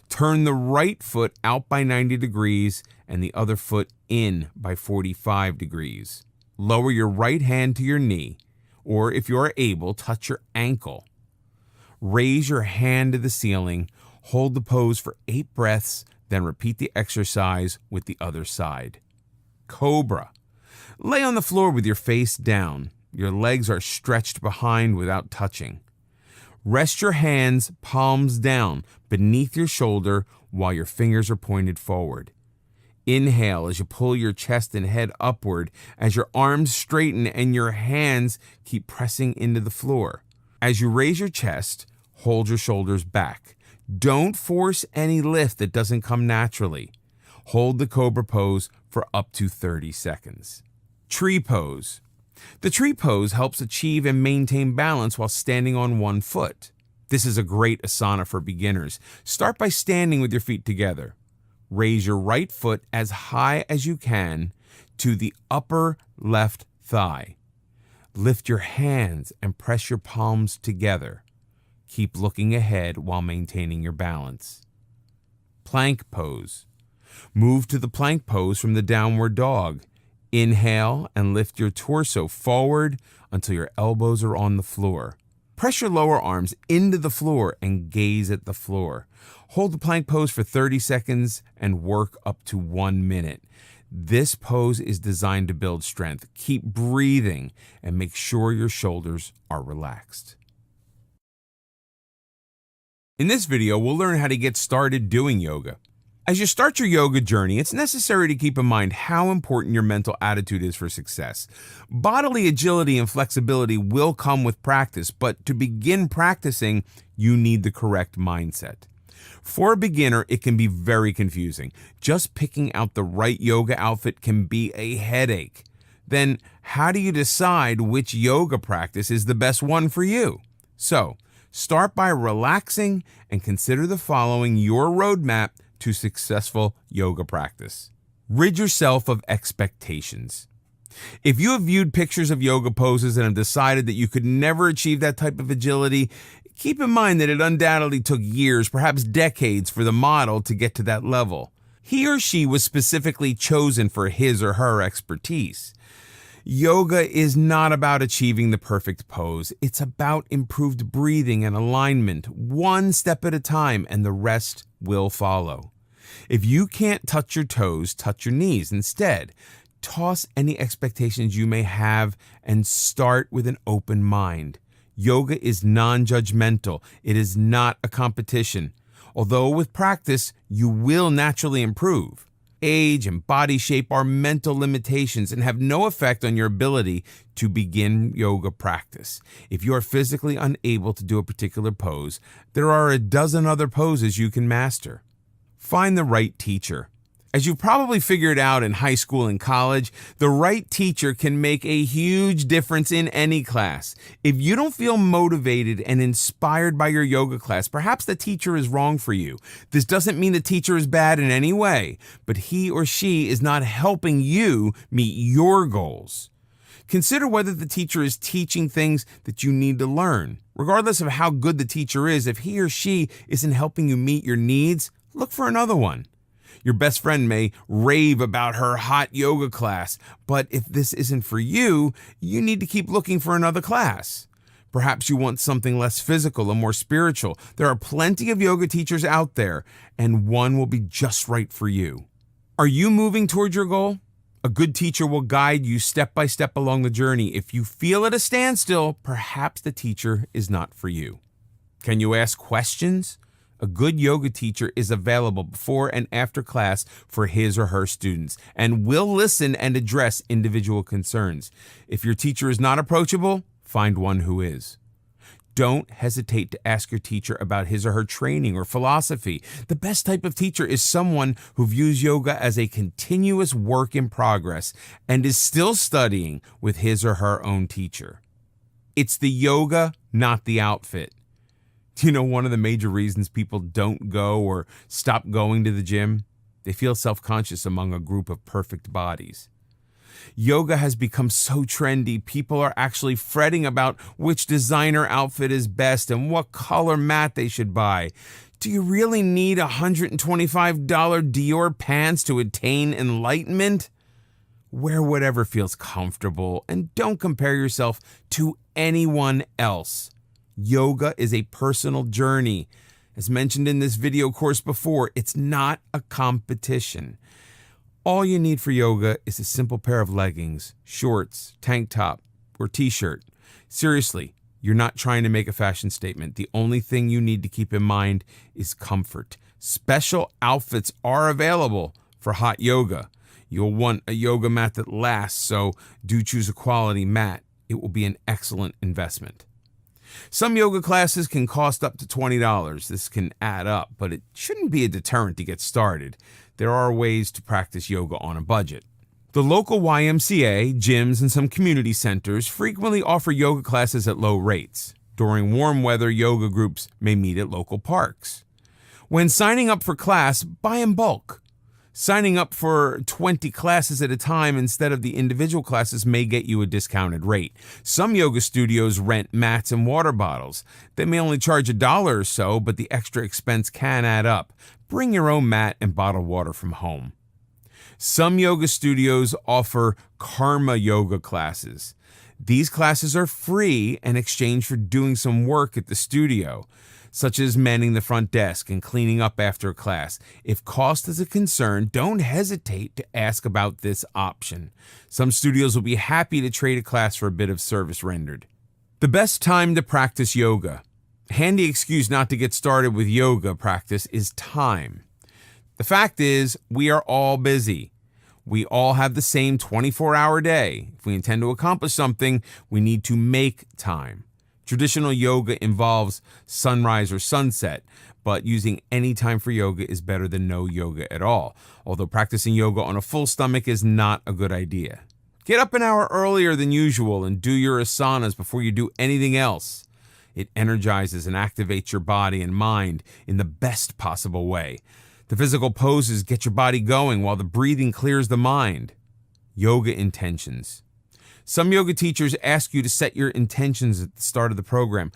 Turn the right foot out by 90 degrees and the other foot in by 45 degrees. Lower your right hand to your knee, or if you are able, touch your ankle. Raise your hand to the ceiling, hold the pose for 8 breaths, then repeat the exercise with the other side. Cobra. Lay on the floor with your face down. Your legs are stretched behind without touching. Rest your hands palms down beneath your shoulder while your fingers are pointed forward. Inhale as you pull your chest and head upward as your arms straighten and your hands keep pressing into the floor. As you raise your chest, hold your shoulders back. Don't force any lift that doesn't come naturally. Hold the cobra pose for up to 30 seconds. Tree pose. The tree pose helps achieve and maintain balance while standing on one foot. This is a great asana for beginners. Start by standing with your feet together. Raise your right foot as high as you can to the upper left thigh. Lift your hands and press your palms together. Keep looking ahead while maintaining your balance. Plank pose. Move to the plank pose from the downward dog. Inhale and lift your torso forward until your elbows are on the floor. Press your lower arms into the floor and gaze at the floor. Hold the plank pose for 30 seconds and work up to 1 minute. This pose is designed to build strength. Keep breathing and make sure your shoulders are relaxed. In this video, we'll learn how to get started doing yoga. As you start your yoga journey, it's necessary to keep in mind how important your mental attitude is for success. Bodily agility and flexibility will come with practice, but to begin practicing, you need the correct mindset. For a beginner, it can be very confusing. Just picking out the right yoga outfit can be a headache. Then, how do you decide which yoga practice is the best one for you? So, Start by relaxing and consider the following your roadmap to successful yoga practice. Rid yourself of expectations. If you have viewed pictures of yoga poses and have decided that you could never achieve that type of agility, keep in mind that it undoubtedly took years, perhaps decades, for the model to get to that level. He or she was specifically chosen for his or her expertise. Yoga is not about achieving the perfect pose. It's about improved breathing and alignment, one step at a time, and the rest will follow. If you can't touch your toes, touch your knees instead. Toss any expectations you may have and start with an open mind. Yoga is non-judgmental. It is not a competition. Although with practice, you will naturally improve. Age and body shape are mental limitations and have no effect on your ability to begin yoga practice. If you are physically unable to do a particular pose, there are a dozen other poses you can master. Find the right teacher. As you've probably figured out in high school and college, the right teacher can make a huge difference in any class. If you don't feel motivated and inspired by your yoga class, perhaps the teacher is wrong for you. This doesn't mean the teacher is bad in any way, but he or she is not helping you meet your goals. Consider whether the teacher is teaching things that you need to learn. Regardless of how good the teacher is, if he or she isn't helping you meet your needs, look for another one. Your best friend may rave about her hot yoga class, but if this isn't for you, you need to keep looking for another class. Perhaps you want something less physical and more spiritual. There are plenty of yoga teachers out there, and one will be just right for you. Are you moving toward your goal? A good teacher will guide you step by step along the journey. If you feel at a standstill, perhaps the teacher is not for you. Can you ask questions? A good yoga teacher is available before and after class for his or her students and will listen and address individual concerns. If your teacher is not approachable, find one who is. Don't hesitate to ask your teacher about his or her training or philosophy. The best type of teacher is someone who views yoga as a continuous work in progress and is still studying with his or her own teacher. It's the yoga, not the outfit. Do you know one of the major reasons people don't go or stop going to the gym? They feel self-conscious among a group of perfect bodies. Yoga has become so trendy, people are actually fretting about which designer outfit is best and what color mat they should buy. Do you really need $125 Dior pants to attain enlightenment? Wear whatever feels comfortable and don't compare yourself to anyone else. Yoga is a personal journey. As mentioned in this video course before, it's not a competition. All you need for yoga is a simple pair of leggings, shorts, tank top, or t-shirt. Seriously, you're not trying to make a fashion statement. The only thing you need to keep in mind is comfort. Special outfits are available for hot yoga. You'll want a yoga mat that lasts, so do choose a quality mat. It will be an excellent investment. Some yoga classes can cost up to $20. This can add up, but it shouldn't be a deterrent to get started. There are ways to practice yoga on a budget. The local YMCA, gyms, and some community centers frequently offer yoga classes at low rates. During warm weather, yoga groups may meet at local parks. When signing up for class, buy in bulk. Signing up for 20 classes at a time instead of the individual classes may get you a discounted rate. Some yoga studios rent mats and water bottles. They may only charge $1 or so, but the extra expense can add up. Bring your own mat and bottled water from home. Some yoga studios offer karma yoga classes. These classes are free in exchange for doing some work at the studio, such as manning the front desk and cleaning up after a class. If cost is a concern, don't hesitate to ask about this option. Some studios will be happy to trade a class for a bit of service rendered. The best time to practice yoga. Handy excuse not to get started with yoga practice is time. The fact is, we are all busy. We all have the same 24-hour day. If we intend to accomplish something, we need to make time. Traditional yoga involves sunrise or sunset, but using any time for yoga is better than no yoga at all, although practicing yoga on a full stomach is not a good idea. Get up an hour earlier than usual and do your asanas before you do anything else. It energizes and activates your body and mind in the best possible way. The physical poses get your body going while the breathing clears the mind. Yoga intentions. Some yoga teachers ask you to set your intentions at the start of the program.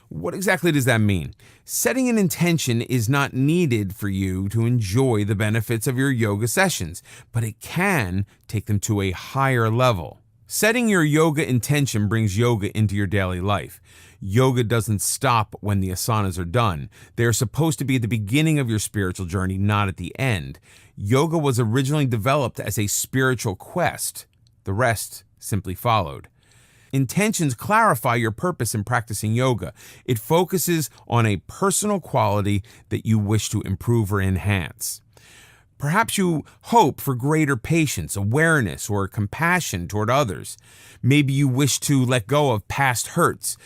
What exactly does that mean? Setting an intention is not needed for you to enjoy the benefits of your yoga sessions, but it can take them to a higher level. Setting your yoga intention brings yoga into your daily life. Yoga doesn't stop when the asanas are done. They are supposed to be at the beginning of your spiritual journey, not at the end. Yoga was originally developed as a spiritual quest. The rest simply followed. Intentions clarify your purpose in practicing yoga. It focuses on a personal quality that you wish to improve or enhance. Perhaps you hope for greater patience, awareness, or compassion toward others. Maybe you wish to let go of past hurts.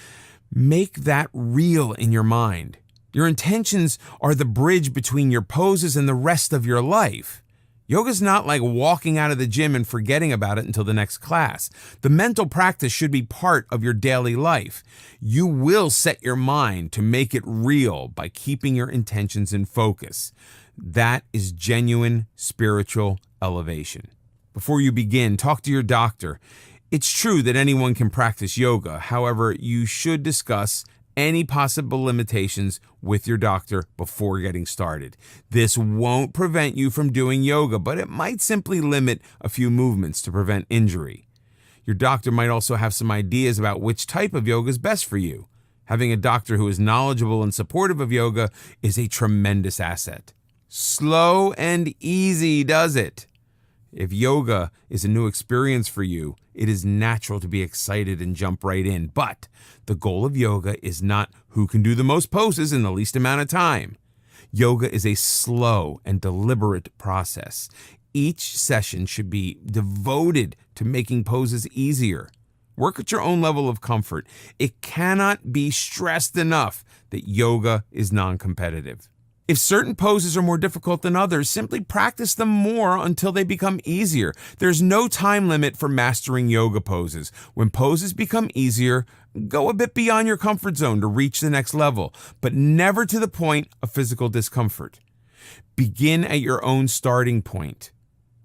Make that real in your mind. Your intentions are the bridge between your poses and the rest of your life. Yoga's not like walking out of the gym and forgetting about it until the next class. The mental practice should be part of your daily life. You will set your mind to make it real by keeping your intentions in focus. That is genuine spiritual elevation. Before you begin, talk to your doctor. It's true that anyone can practice yoga. However, you should discuss any possible limitations with your doctor before getting started. This won't prevent you from doing yoga, but it might simply limit a few movements to prevent injury. Your doctor might also have some ideas about which type of yoga is best for you. Having a doctor who is knowledgeable and supportive of yoga is a tremendous asset. Slow and easy does it. If yoga is a new experience for you, it is natural to be excited and jump right in. But the goal of yoga is not who can do the most poses in the least amount of time. Yoga is a slow and deliberate process. Each session should be devoted to making poses easier. Work at your own level of comfort. It cannot be stressed enough that yoga is non-competitive. If certain poses are more difficult than others, simply practice them more until they become easier. There's no time limit for mastering yoga poses. When poses become easier, go a bit beyond your comfort zone to reach the next level, but never to the point of physical discomfort. Begin at your own starting point.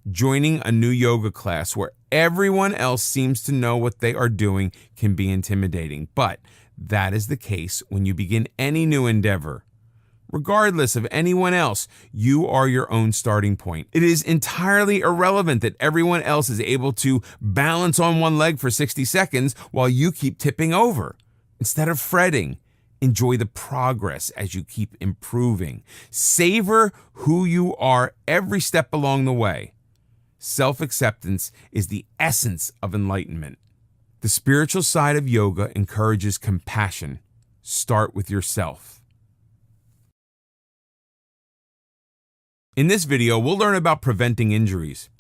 Joining a new yoga class where everyone else seems to know what they are doing can be intimidating, but that is the case when you begin any new endeavor. Regardless of anyone else, you are your own starting point. It is entirely irrelevant that everyone else is able to balance on one leg for 60 seconds while you keep tipping over. Instead of fretting, enjoy the progress as you keep improving. Savor who you are every step along the way. Self-acceptance is the essence of enlightenment. The spiritual side of yoga encourages compassion. Start with yourself. In this video, we'll learn about preventing injuries.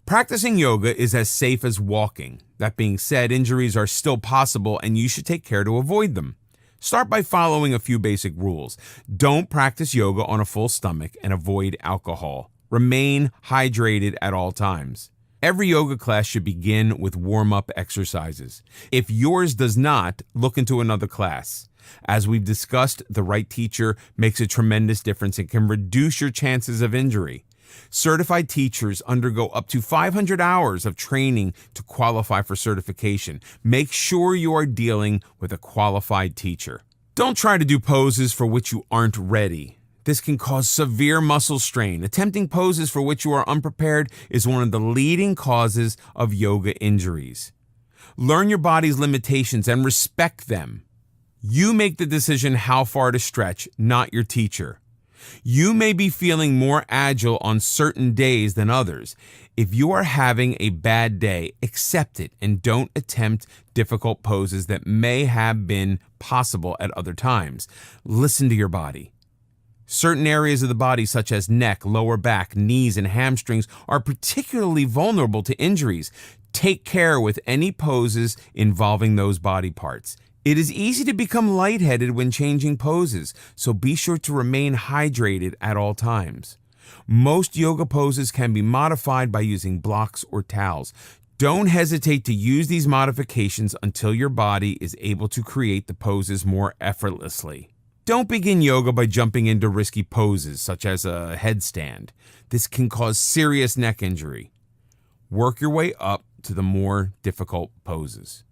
Practicing yoga is as safe as walking. That being said, injuries are still possible and you should take care to avoid them. Start by following a few basic rules. Don't practice yoga on a full stomach and avoid alcohol. Remain hydrated at all times. Every yoga class should begin with warm-up exercises. If yours does not, look into another class. As we've discussed, the right teacher makes a tremendous difference and can reduce your chances of injury. Certified teachers undergo up to 500 hours of training to qualify for certification. Make sure you are dealing with a qualified teacher. Don't try to do poses for which you aren't ready. This can cause severe muscle strain. Attempting poses for which you are unprepared is one of the leading causes of yoga injuries. Learn your body's limitations and respect them. You make the decision how far to stretch, not your teacher. You may be feeling more agile on certain days than others. If you are having a bad day, accept it and don't attempt difficult poses that may have been possible at other times. Listen to your body. Certain areas of the body, such as neck, lower back, knees, and hamstrings, are particularly vulnerable to injuries. Take care with any poses involving those body parts. It is easy to become lightheaded when changing poses, so be sure to remain hydrated at all times. Most yoga poses can be modified by using blocks or towels. Don't hesitate to use these modifications until your body is able to create the poses more effortlessly. Don't begin yoga by jumping into risky poses such as a headstand. This can cause serious neck injury. Work your way up to the more difficult poses.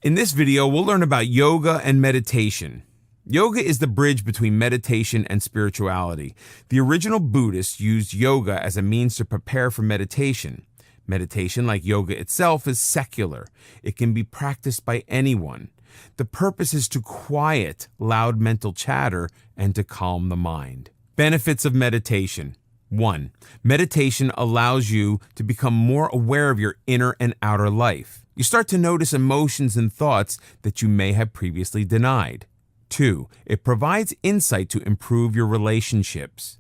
In this video, we'll learn about yoga and meditation. Yoga is the bridge between meditation and spirituality. The original Buddhists used yoga as a means to prepare for meditation. Meditation, like yoga itself, is secular. It can be practiced by anyone. The purpose is to quiet loud mental chatter and to calm the mind. Benefits of meditation. 1. Meditation allows you to become more aware of your inner and outer life. You start to notice emotions and thoughts that you may have previously denied. 2. It provides insight to improve your relationships.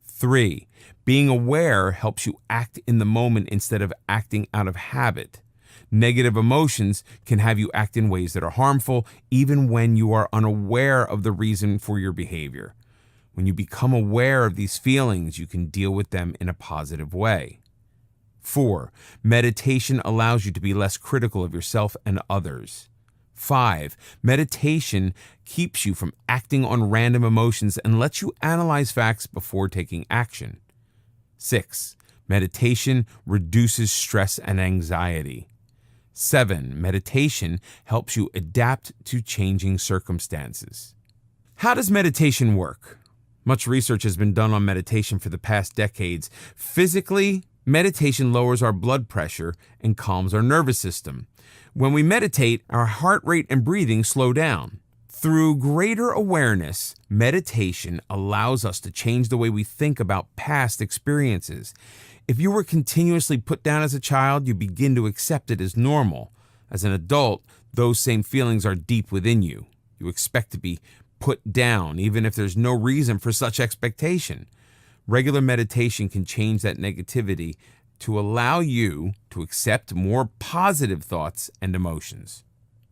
3. Being aware helps you act in the moment instead of acting out of habit. Negative emotions can have you act in ways that are harmful, even when you are unaware of the reason for your behavior. When you become aware of these feelings, you can deal with them in a positive way. 4. Meditation allows you to be less critical of yourself and others. 5. Meditation keeps you from acting on random emotions and lets you analyze facts before taking action. 6. Meditation reduces stress and anxiety. 7. Meditation helps you adapt to changing circumstances. How does meditation work? Much research has been done on meditation for the past decades. Physically, meditation lowers our blood pressure and calms our nervous system. When we meditate, our heart rate and breathing slow down. Through greater awareness, meditation allows us to change the way we think about past experiences. If you were continuously put down as a child, you begin to accept it as normal. As an adult, those same feelings are deep within you. You expect to be put down, even if there's no reason for such expectation. Regular meditation can change that negativity to allow you to accept more positive thoughts and emotions.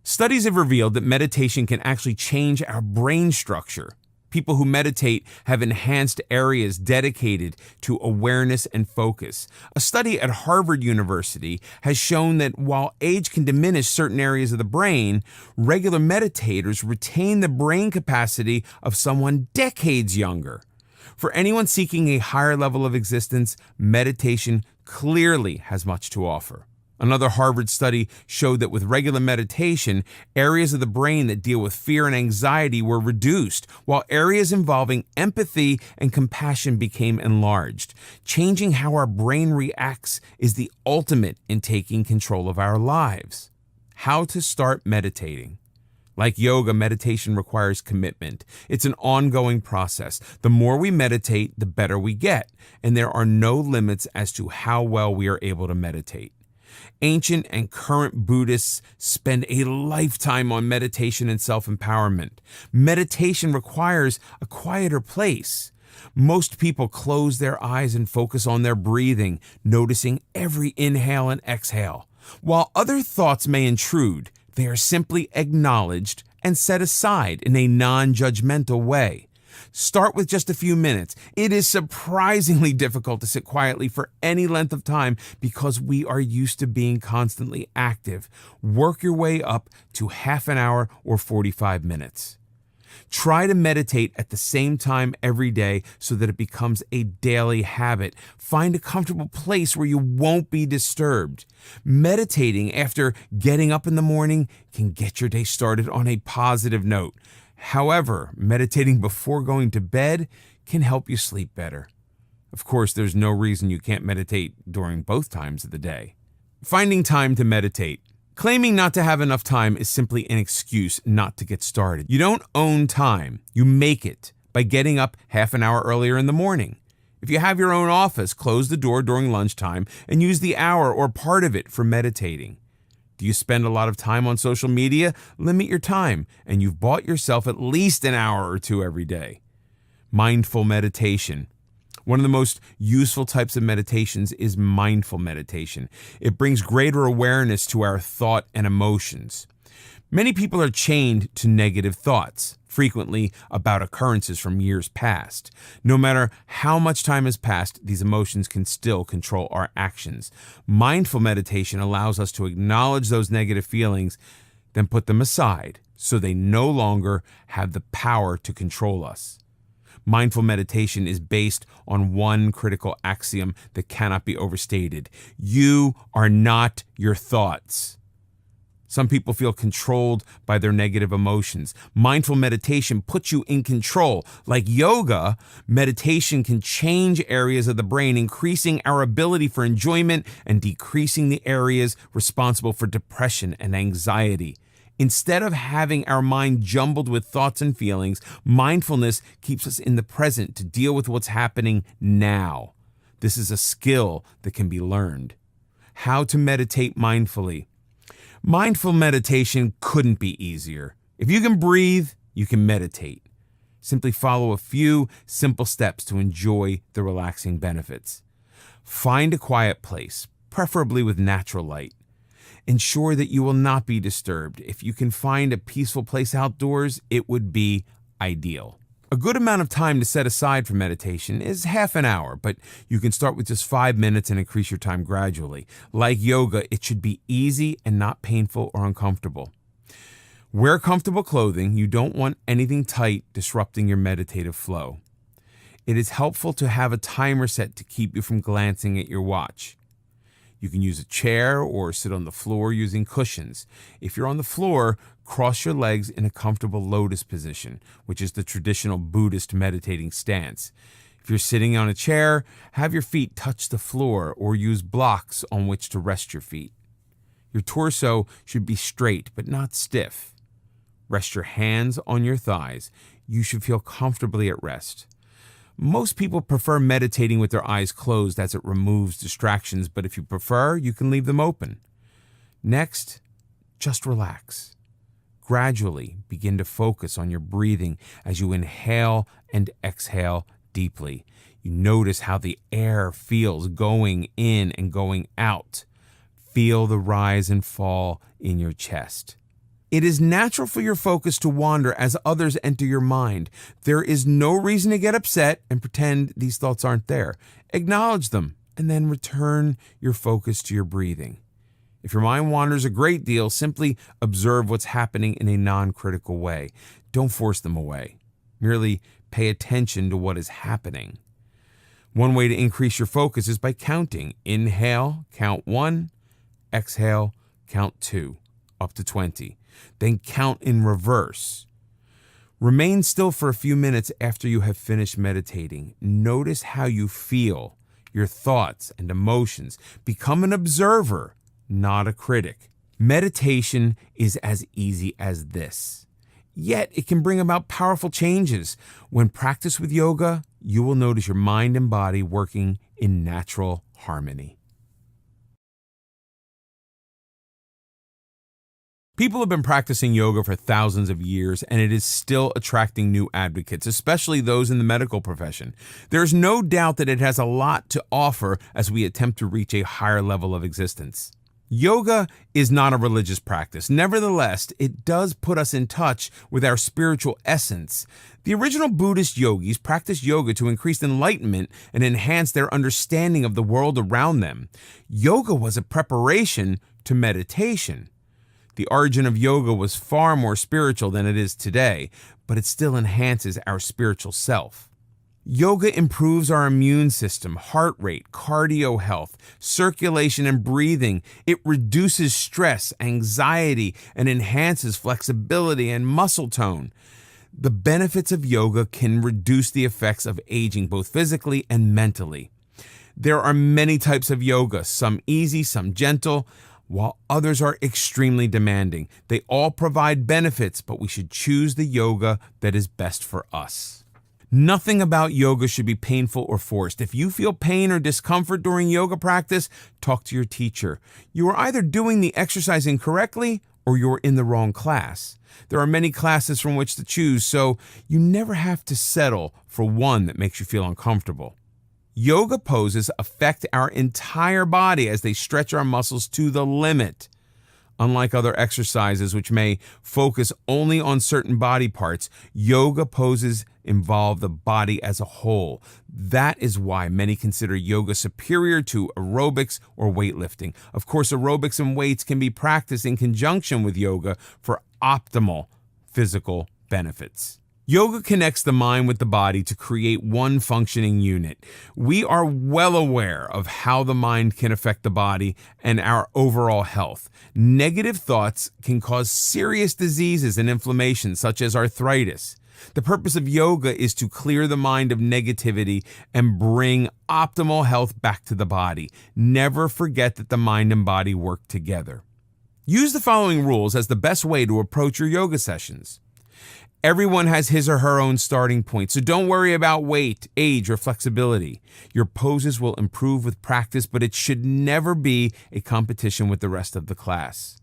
Studies have revealed that meditation can actually change our brain structure. People who meditate have enhanced areas dedicated to awareness and focus. A study at Harvard University has shown that while age can diminish certain areas of the brain, regular meditators retain the brain capacity of someone decades younger. For anyone seeking a higher level of existence, meditation clearly has much to offer. Another Harvard study showed that with regular meditation, areas of the brain that deal with fear and anxiety were reduced, while areas involving empathy and compassion became enlarged. Changing how our brain reacts is the ultimate in taking control of our lives. How to start meditating. Like yoga, meditation requires commitment. It's an ongoing process. The more we meditate, the better we get, and there are no limits as to how well we are able to meditate. Ancient and current Buddhists spend a lifetime on meditation and self-empowerment. Meditation requires a quieter place. Most people close their eyes and focus on their breathing, noticing every inhale and exhale. While other thoughts may intrude, they are simply acknowledged and set aside in a non-judgmental way. Start with just a few minutes. It is surprisingly difficult to sit quietly for any length of time because we are used to being constantly active. Work your way up to half an hour or 45 minutes. Try to meditate at the same time every day so that it becomes a daily habit. Find a comfortable place where you won't be disturbed. Meditating after getting up in the morning can get your day started on a positive note. However, meditating before going to bed can help you sleep better. Of course, there's no reason you can't meditate during both times of the day. Finding time to meditate. Claiming not to have enough time is simply an excuse not to get started. You don't own time. You make it by getting up half an hour earlier in the morning. If you have your own office, close the door during lunchtime and use the hour or part of it for meditating. Do you spend a lot of time on social media? Limit your time, and you've bought yourself at least an hour or two every day. Mindful meditation. One of the most useful types of meditations is mindful meditation. It brings greater awareness to our thought and emotions. Many people are chained to negative thoughts, frequently about occurrences from years past. No matter how much time has passed, these emotions can still control our actions. Mindful meditation allows us to acknowledge those negative feelings, then put them aside so they no longer have the power to control us. Mindful meditation is based on one critical axiom that cannot be overstated. You are not your thoughts. Some people feel controlled by their negative emotions. Mindful meditation puts you in control. Like yoga, meditation can change areas of the brain, increasing our ability for enjoyment and decreasing the areas responsible for depression and anxiety. Instead of having our mind jumbled with thoughts and feelings, mindfulness keeps us in the present to deal with what's happening now. This is a skill that can be learned. How to meditate mindfully. Mindful meditation couldn't be easier. If you can breathe, you can meditate. Simply follow a few simple steps to enjoy the relaxing benefits. Find a quiet place, preferably with natural light. Ensure that you will not be disturbed. If you can find a peaceful place outdoors, it would be ideal. A good amount of time to set aside for meditation is half an hour, but you can start with just 5 minutes and increase your time gradually. Like yoga, it should be easy and not painful or uncomfortable. Wear comfortable clothing. You don't want anything tight disrupting your meditative flow. It is helpful to have a timer set to keep you from glancing at your watch. You can use a chair or sit on the floor using cushions. If you're on the floor, cross your legs in a comfortable lotus position, which is the traditional Buddhist meditating stance. If you're sitting on a chair, have your feet touch the floor or use blocks on which to rest your feet. Your torso should be straight but not stiff. Rest your hands on your thighs. You should feel comfortably at rest. Most people prefer meditating with their eyes closed as it removes distractions, but if you prefer, you can leave them open. Next, just relax. Gradually begin to focus on your breathing as you inhale and exhale deeply. You notice how the air feels going in and going out. Feel the rise and fall in your chest. It is natural for your focus to wander as others enter your mind. There is no reason to get upset and pretend these thoughts aren't there. Acknowledge them and then return your focus to your breathing. If your mind wanders a great deal, simply observe what's happening in a non-critical way. Don't force them away. Merely pay attention to what is happening. One way to increase your focus is by counting. Inhale, count 1. Exhale, count 2, up to 20. Then count in reverse. Remain still for a few minutes after you have finished meditating. Notice how you feel, your thoughts and emotions. Become an observer, not a critic. Meditation is as easy as this. Yet it can bring about powerful changes. When practiced with yoga, you will notice your mind and body working in natural harmony. People have been practicing yoga for thousands of years, and it is still attracting new advocates, especially those in the medical profession. There is no doubt that it has a lot to offer as we attempt to reach a higher level of existence. Yoga is not a religious practice. Nevertheless, it does put us in touch with our spiritual essence. The original Buddhist yogis practiced yoga to increase enlightenment and enhance their understanding of the world around them. Yoga was a preparation to meditation. The origin of yoga was far more spiritual than it is today, but it still enhances our spiritual self. Yoga improves our immune system, heart rate, cardio health, circulation, and breathing. It reduces stress, anxiety, and enhances flexibility and muscle tone. The benefits of yoga can reduce the effects of aging, both physically and mentally. There are many types of yoga, some easy, some gentle, while others are extremely demanding. They all provide benefits, but we should choose the yoga that is best for us. Nothing about yoga should be painful or forced. If you feel pain or discomfort during yoga practice, talk to your teacher. You are either doing the exercise incorrectly or you're in the wrong class. There are many classes from which to choose, so you never have to settle for one that makes you feel uncomfortable. Yoga poses affect our entire body as they stretch our muscles to the limit. Unlike other exercises which may focus only on certain body parts, yoga poses involve the body as a whole. That is why many consider yoga superior to aerobics or weightlifting. Of course, aerobics and weights can be practiced in conjunction with yoga for optimal physical benefits. Yoga connects the mind with the body to create one functioning unit. We are well aware of how the mind can affect the body and our overall health. Negative thoughts can cause serious diseases and inflammation, such as arthritis. The purpose of yoga is to clear the mind of negativity and bring optimal health back to the body. Never forget that the mind and body work together. Use the following rules as the best way to approach your yoga sessions. Everyone has his or her own starting point, so don't worry about weight, age, or flexibility. Your poses will improve with practice, but it should never be a competition with the rest of the class.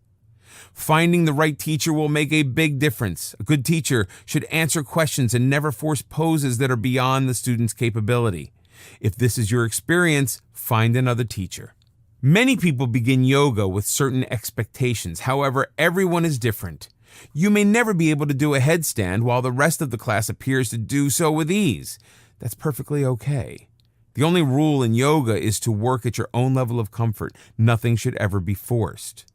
Finding the right teacher will make a big difference. A good teacher should answer questions and never force poses that are beyond the student's capability. If this is your experience, find another teacher. Many people begin yoga with certain expectations. However, everyone is different. You may never be able to do a headstand while the rest of the class appears to do so with ease. That's perfectly okay. The only rule in yoga is to work at your own level of comfort. Nothing should ever be forced.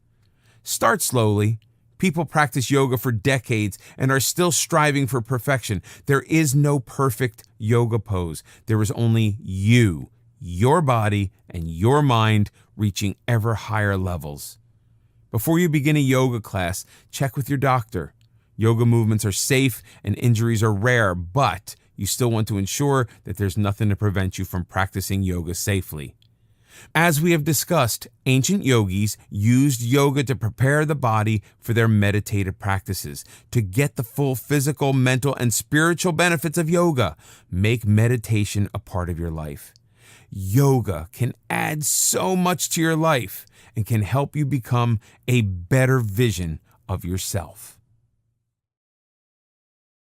Start slowly. People practice yoga for decades and are still striving for perfection. There is no perfect yoga pose. There is only you, your body, and your mind reaching ever higher levels. Before you begin a yoga class, check with your doctor. Yoga movements are safe and injuries are rare, but you still want to ensure that there's nothing to prevent you from practicing yoga safely. As we have discussed, ancient yogis used yoga to prepare the body for their meditative practices. To get the full physical, mental, and spiritual benefits of yoga, make meditation a part of your life. Yoga can add so much to your life and can help you become a better vision of yourself.